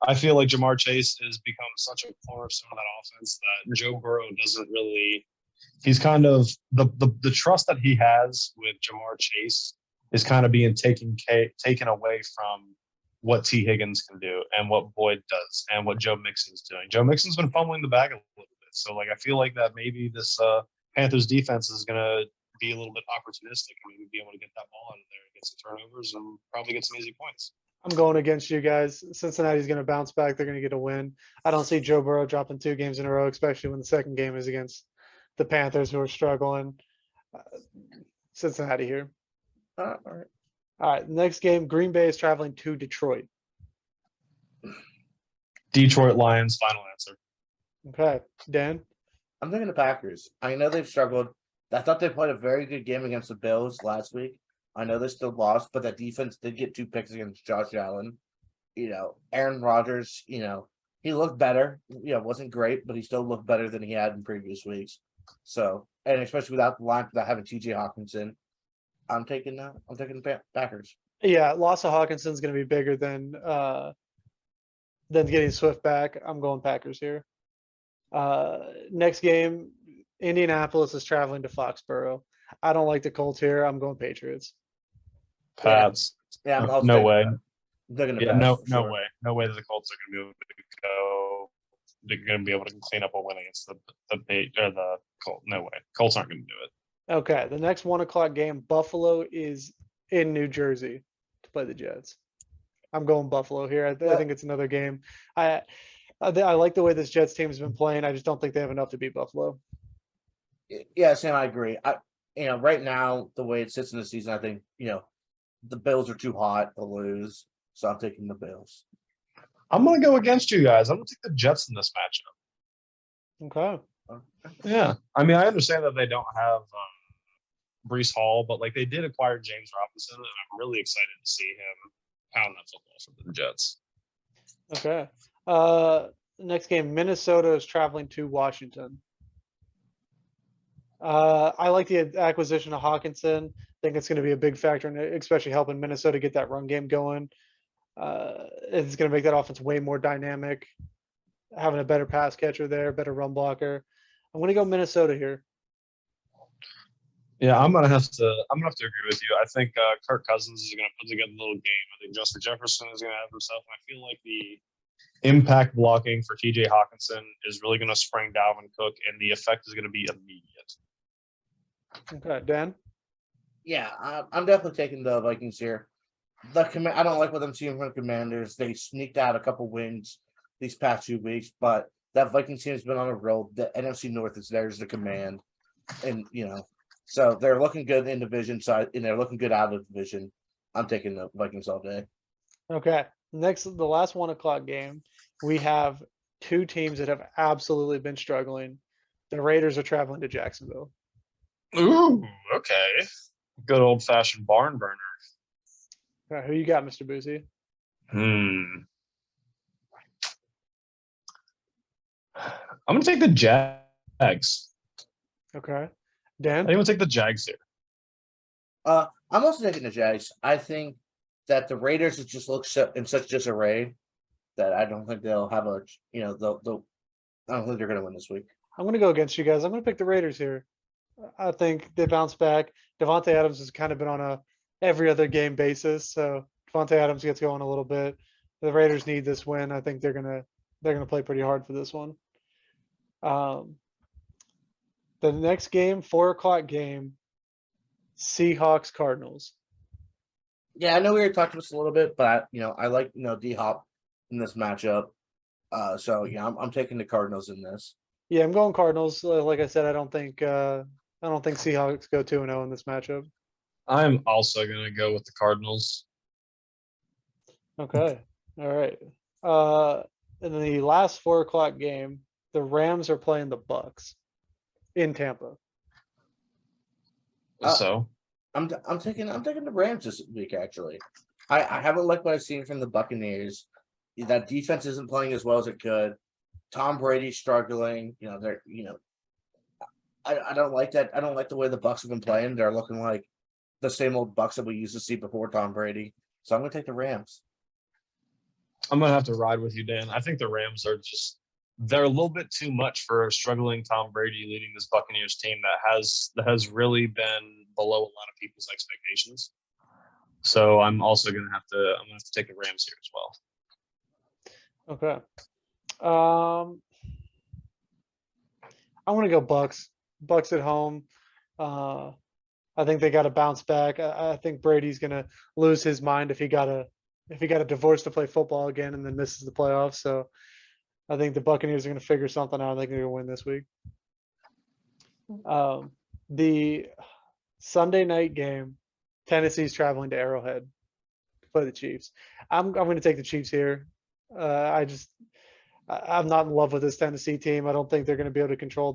[SPEAKER 3] I feel like Jamar Chase has become such a cornerstone of that offense that Joe Burrow doesn't really – he's kind of – the trust that he has with Jamar Chase is kind of being taken away from what T. Higgins can do and what Boyd does and what Joe Mixon's doing. Joe Mixon's been fumbling the bag a little bit. So, I feel like that maybe this Panthers defense is going to be a little bit opportunistic and maybe be able to get that ball out of there and get some turnovers and probably get some easy points.
[SPEAKER 2] I'm going against you guys. Cincinnati's going to bounce back. They're going to get a win. I don't see Joe Burrow dropping 2 games in a row, especially when the second game is against the Panthers, who are struggling. Cincinnati here.
[SPEAKER 1] All right.
[SPEAKER 2] All right. Next game, Green Bay is traveling to Detroit.
[SPEAKER 3] Detroit Lions, final answer.
[SPEAKER 2] Okay. Dan?
[SPEAKER 1] I'm taking the Packers. I know they've struggled. I thought they played a very good game against the Bills last week. I know they still lost, but that defense did get 2 picks against Josh Allen. Aaron Rodgers, he looked better. Wasn't great, but he still looked better than he had in previous weeks. So, and especially without having TJ Hawkinson, I'm taking the Packers.
[SPEAKER 2] Yeah, loss of Hawkinson's going to be bigger than getting Swift back. I'm going Packers here. Next game, Indianapolis is traveling to Foxborough. I don't like the Colts here. I'm going Patriots.
[SPEAKER 3] Pats.
[SPEAKER 1] Yeah,
[SPEAKER 3] no way.
[SPEAKER 1] They're going to
[SPEAKER 3] no way. No way that the Colts are going to be able to go. They're going to be able to clean up a win against the Colts. No way. Colts aren't going to do it.
[SPEAKER 2] Okay, the next 1 o'clock game, Buffalo is in New Jersey to play the Jets. I'm going Buffalo here. I think it's another game. I like the way this Jets team has been playing. I just don't think they have enough to beat Buffalo.
[SPEAKER 1] Yeah, Sam, I agree. Right now, the way it sits in the season, I think, the Bills are too hot to lose. So I'm taking the Bills.
[SPEAKER 3] I'm going to go against you guys. I'm going to take the Jets in this matchup.
[SPEAKER 2] Okay.
[SPEAKER 3] Yeah. I mean, I understand that they don't have Breece Hall, but they did acquire James Robinson, and I'm really excited to see him pound that football for the Jets.
[SPEAKER 2] Okay. Next game, Minnesota is traveling to Washington. I like the acquisition of Hawkinson. I think it's going to be a big factor, in especially helping Minnesota get that run game going. It's going to make that offense way more dynamic, having a better pass catcher there, better run blocker. I'm going to go Minnesota here.
[SPEAKER 3] Yeah, I'm gonna have to agree with you. I think Kirk Cousins is gonna put together a little game. I think Justin Jefferson is gonna have himself. And I feel like the impact blocking for TJ Hawkinson is really gonna spring Dalvin Cook, and the effect is gonna be immediate.
[SPEAKER 2] Okay, Dan.
[SPEAKER 1] Yeah, I'm definitely taking the Vikings here. I don't like what I'm seeing from the Commanders. They sneaked out a couple wins these past 2 weeks, but that Vikings team has been on a roll. The NFC North is theirs to command, and so they're looking good in division side, and they're looking good out of division. I'm taking the Vikings all day.
[SPEAKER 2] Okay. The last 1 o'clock game, we have two teams that have absolutely been struggling. The Raiders are traveling to Jacksonville.
[SPEAKER 3] Ooh, okay. Good old fashioned barn burner.
[SPEAKER 2] All right, who you got, Mr. Boozy?
[SPEAKER 3] I'm gonna take the Jags.
[SPEAKER 2] Okay.
[SPEAKER 3] I'm
[SPEAKER 2] Dan?
[SPEAKER 3] gonna take the Jags here.
[SPEAKER 1] I'm also taking the Jags. I think that the Raiders just look in such disarray that I don't think they'll have a they'll I don't think they're going to win this week.
[SPEAKER 2] I'm going to go against you guys. I'm going to pick the Raiders here. I think they bounce back. Devontae Adams has kind of been on a every other game basis, so Devontae Adams gets going a little bit. The Raiders need this win. I think they're gonna play pretty hard for this one. The next game, 4 o'clock game, Seahawks Cardinals.
[SPEAKER 1] Yeah, I know we already talked about this a little bit, but I like D Hop in this matchup. So yeah, I'm taking the Cardinals in this.
[SPEAKER 2] Yeah, I'm going Cardinals. Like I said, I don't think Seahawks go 2-0 in this matchup.
[SPEAKER 3] I'm also gonna go with the Cardinals.
[SPEAKER 2] Okay. All right. In the last 4 o'clock game, the Rams are playing the Bucks in Tampa.
[SPEAKER 3] So
[SPEAKER 1] I'm taking the Rams this week. Actually, I haven't liked what I've seen from the Buccaneers. That defense isn't playing as well as it could. Tom Brady's struggling. I don't like that. I don't like the way the Bucks have been playing. They're looking like the same old Bucks that we used to see before Tom Brady. So I'm going to take the Rams.
[SPEAKER 3] I'm gonna have to ride with you, Dan. I think the Rams they're a little bit too much for a struggling Tom Brady leading this Buccaneers team that has really been below a lot of people's expectations. So I'm gonna have to take the Rams here as well.
[SPEAKER 2] Okay. I'm gonna go Bucks. Bucks at home. I think they got to bounce back. I think Brady's gonna lose his mind if he got a divorce to play football again and then misses the playoffs. So I think the Buccaneers are gonna figure something out. I think they're gonna win this week. The Sunday night game, Tennessee's traveling to Arrowhead to play the Chiefs. I'm going to take the Chiefs here. I'm not in love with this Tennessee team. I don't think they're going to be able to control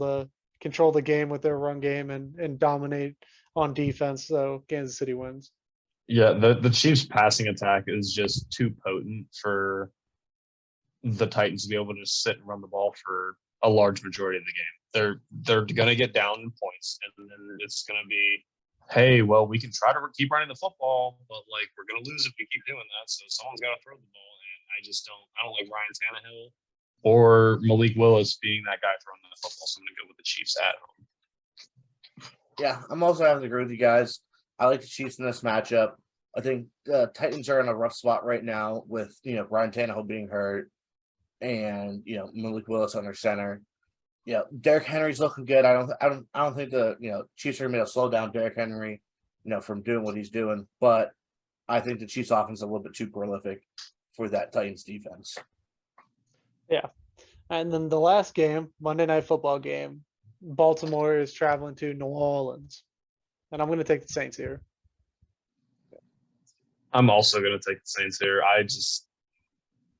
[SPEAKER 2] the game with their run game and dominate on defense. So Kansas City wins.
[SPEAKER 3] Yeah, the Chiefs' passing attack is just too potent for the Titans to be able to sit and run the ball for a large majority of the game. They're going to get down in points, and then it's going to be, hey, well, we can try to keep running the football, but like we're going to lose if we keep doing that. So someone's got to throw the ball, and I don't like Ryan Tannehill or Malik Willis being that guy throwing the football. So I'm going to go with the Chiefs at home.
[SPEAKER 1] Yeah, I'm also having to agree with you guys. I like the Chiefs in this matchup. I think the Titans are in a rough spot right now with Ryan Tannehill being hurt and Malik Willis under center. Derrick Henry's looking good. I don't think the Chiefs are gonna be able to slow down Derrick Henry, from doing what he's doing. But I think the Chiefs offense is a little bit too prolific for that Titans defense.
[SPEAKER 2] Yeah. And then the last game, Monday Night Football game, Baltimore is traveling to New Orleans. And I'm going to take the Saints here.
[SPEAKER 3] I'm also going to take the Saints here.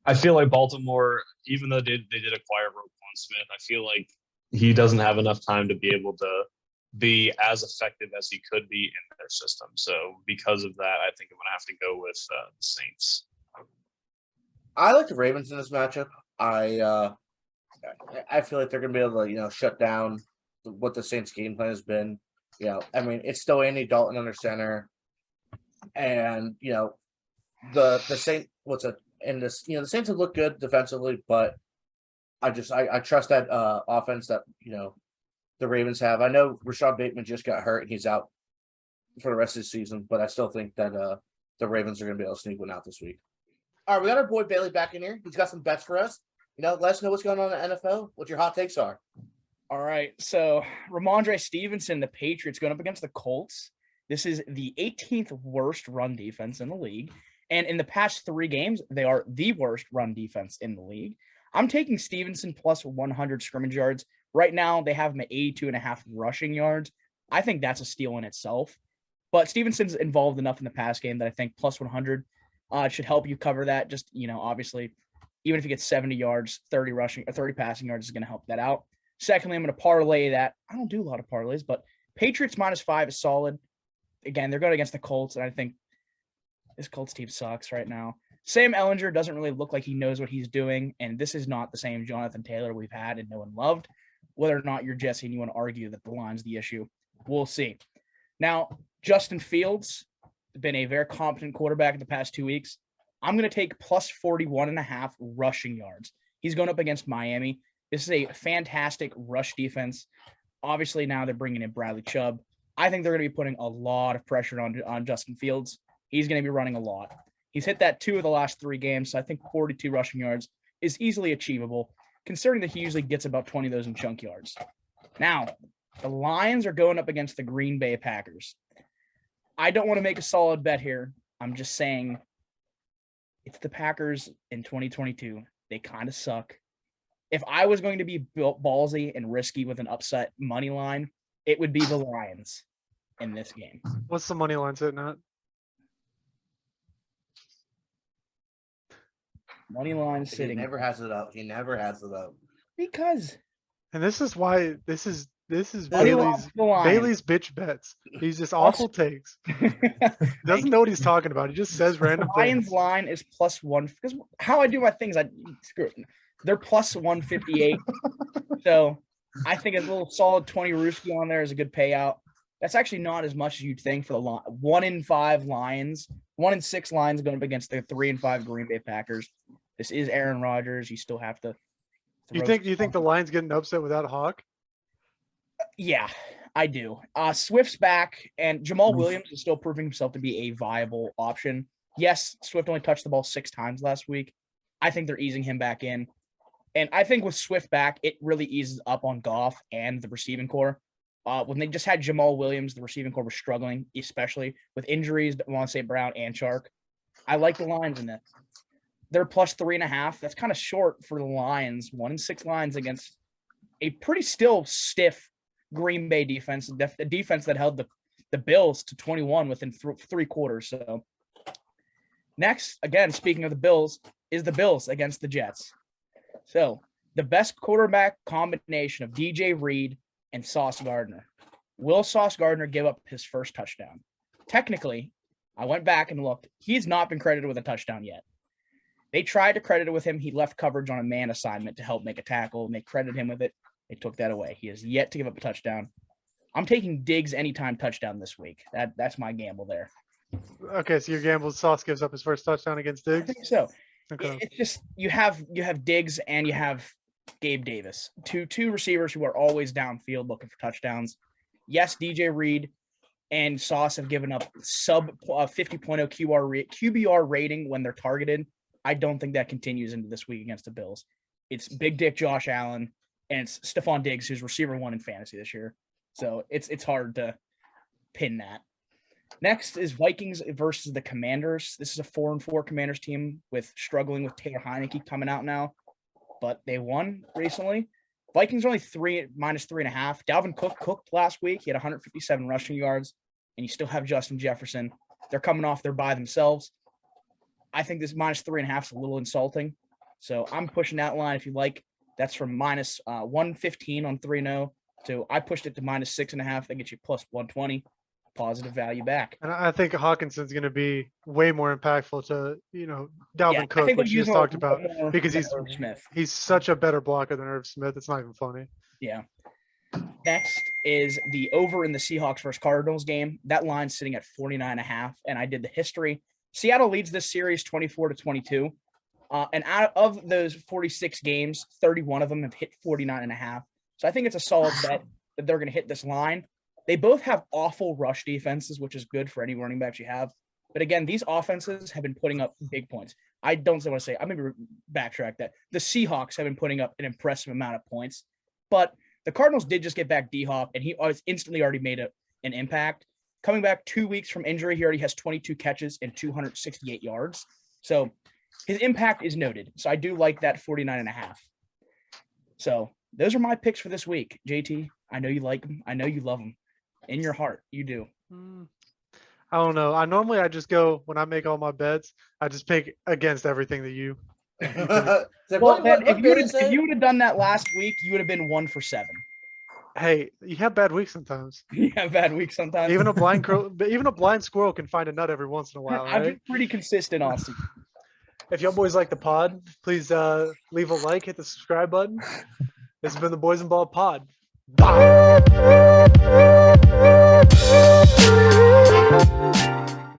[SPEAKER 3] I feel like Baltimore, even though they did acquire Roquan Smith, I feel like he doesn't have enough time to be able to be as effective as he could be in their system. So because of that, I think I'm going to have to go with the Saints.
[SPEAKER 1] I like the Ravens in this matchup. I feel like they're going to be able to shut down what the Saints game plan has been. It's still Andy Dalton under center, and the Saints the Saints have looked good defensively, but I trust that offense that the Ravens have. I know Rashad Bateman just got hurt and he's out for the rest of the season, but I still think that the Ravens are going to be able to sneak one out this week. All right, we got our boy Bailey back in here. He's got some bets for us. Let us know what's going on in the NFL, what your hot takes are.
[SPEAKER 4] All right, so Ramondre Stevenson, the Patriots, going up against the Colts. This is the 18th worst run defense in the league. And in the past 3 games, they are the worst run defense in the league. I'm taking Stevenson plus 100 scrimmage yards. Right now, they have him at 82.5 rushing yards. I think that's a steal in itself. But Stevenson's involved enough in the pass game that I think plus 100 should help you cover that. Just, obviously, even if you get 70 yards, 30 rushing or 30 passing yards is going to help that out. Secondly, I'm going to parlay that. I don't do a lot of parlays, but Patriots -5 is solid. Again, they're going against the Colts, and I think this Colts team sucks right now. Sam Ehlinger doesn't really look like he knows what he's doing, and this is not the same Jonathan Taylor we've had and no one loved. Whether or not you're Jesse and you want to argue that the line's the issue, we'll see. Now, Justin Fields has been a very competent quarterback in the past 2 weeks. I'm going to take plus 41.5 rushing yards. He's going up against Miami. This is a fantastic rush defense. Obviously, now they're bringing in Bradley Chubb. I think they're going to be putting a lot of pressure on Justin Fields. He's going to be running a lot. He's hit that 2 of the last 3 games, so I think 42 rushing yards is easily achievable, considering that he usually gets about 20 of those in chunk yards. Now, the Lions are going up against the Green Bay Packers. I don't want to make a solid bet here. I'm just saying it's the Packers in 2022. They kind of suck. If I was going to be ballsy and risky with an upset money line, it would be the Lions in this game.
[SPEAKER 2] What's the money line sitting at?
[SPEAKER 4] Money line
[SPEAKER 1] He
[SPEAKER 4] sitting
[SPEAKER 1] never has it up. He never has it up.
[SPEAKER 4] because
[SPEAKER 2] And this is why this is
[SPEAKER 4] money line's
[SPEAKER 2] Bailey's
[SPEAKER 4] the Lions.
[SPEAKER 2] Bailey's bitch bets. He's just awful takes. Doesn't know what he's talking about. He just says random
[SPEAKER 4] Lions
[SPEAKER 2] things.
[SPEAKER 4] line is +1 because how I do my things, I screw it. They're +158. So I think a little solid 20 Rooski on there is a good payout. That's actually not as much as you'd think for the 1 in 5 Lions, 1 in 6 Lions going up against the 3 and 5 Green Bay Packers. This is Aaron Rodgers. You still have to.
[SPEAKER 2] You think the Lions getting upset without Hawk?
[SPEAKER 4] Yeah, I do. Swift's back, and Jamal Williams is still proving himself to be a viable option. Yes, Swift only touched the ball 6 times last week. I think they're easing him back in. And I think with Swift back, it really eases up on Goff and the receiving core. When they just had Jamal Williams, the receiving core was struggling, especially with injuries, Devon St. Brown and Chark. I like the Lions in this. They're +3.5. That's kind of short for the Lions. 1 in 6 Lions against a pretty still stiff Green Bay defense, the defense that held the Bills to 21 within 3 quarters. So next, again, speaking of the Bills, is the Bills against the Jets. So the best quarterback combination of DJ Reed and Sauce Gardner. Will Sauce Gardner give up his first touchdown? Technically, I went back and looked. He's not been credited with a touchdown yet. They tried to credit it with him. He left coverage on a man assignment to help make a tackle, and they credited him with it. They took that away. He has yet to give up a touchdown. I'm taking Diggs anytime touchdown this week. That's my gamble there.
[SPEAKER 2] Okay, so your gamble Sauce gives up his first touchdown against
[SPEAKER 4] I
[SPEAKER 2] Diggs?
[SPEAKER 4] think so.
[SPEAKER 2] Okay.
[SPEAKER 4] It's just you have Diggs and you have Gabe Davis, two receivers who are always downfield looking for touchdowns. Yes, DJ Reed and Sauce have given up sub 50.0 QBR rating when they're targeted. I don't think that continues into this week against the Bills. It's Big Dick Josh Allen and it's Stephon Diggs, who's receiver 1 in fantasy this year. So it's hard to pin that. Next is Vikings versus the Commanders. This is a 4-4 Commanders team struggling with Taylor Heineke coming out now, but they won recently. Vikings are only -3.5. Dalvin Cook cooked last week. He had 157 rushing yards, and you still have Justin Jefferson. They're coming off. They're by themselves. I think this -3.5 is a little insulting. So I'm pushing that line if you like. That's from -115 on 3-0. So I pushed it to -6.5. That gets you +120. Positive value back.
[SPEAKER 2] And I think Hawkinson's going to be way more impactful to, Dalvin Cook,
[SPEAKER 4] I think
[SPEAKER 2] which you just talked about, because
[SPEAKER 4] Irv Smith.
[SPEAKER 2] he's such a better blocker than Irv Smith. It's not even funny.
[SPEAKER 4] Yeah. Next is the over in the Seahawks versus Cardinals game. That line's sitting at 49.5, and I did the history. Seattle leads this series 24-22. And out of those 46 games, 31 of them have hit 49.5. So I think it's a solid bet that they're going to hit this line. They both have awful rush defenses, which is good for any running backs you have. But again, these offenses have been putting up big points. I don't want to say, I'm going to backtrack that. The Seahawks have been putting up an impressive amount of points, but the Cardinals did just get back D-Hop, and he was instantly already made an impact. Coming back 2 weeks from injury, he already has 22 catches and 268 yards. So his impact is noted. So I do like that 49.5. So those are my picks for this week. JT, I know you like them. I know you love them. In your heart, you do.
[SPEAKER 2] I don't know. I just go when I make all my bets. I just pick against everything that you.
[SPEAKER 4] Well, then, if you would have done that last week, you would have been 1 for 7.
[SPEAKER 2] Hey, you have bad weeks sometimes.
[SPEAKER 4] You have bad weeks sometimes.
[SPEAKER 2] Even a blind squirrel can find a nut every once in a while.
[SPEAKER 4] I've
[SPEAKER 2] Right?
[SPEAKER 4] been pretty consistent, Austin.
[SPEAKER 2] If y'all boys like the pod, please leave a like, hit the subscribe button. This has been the Boys and Ball Pod. Bye.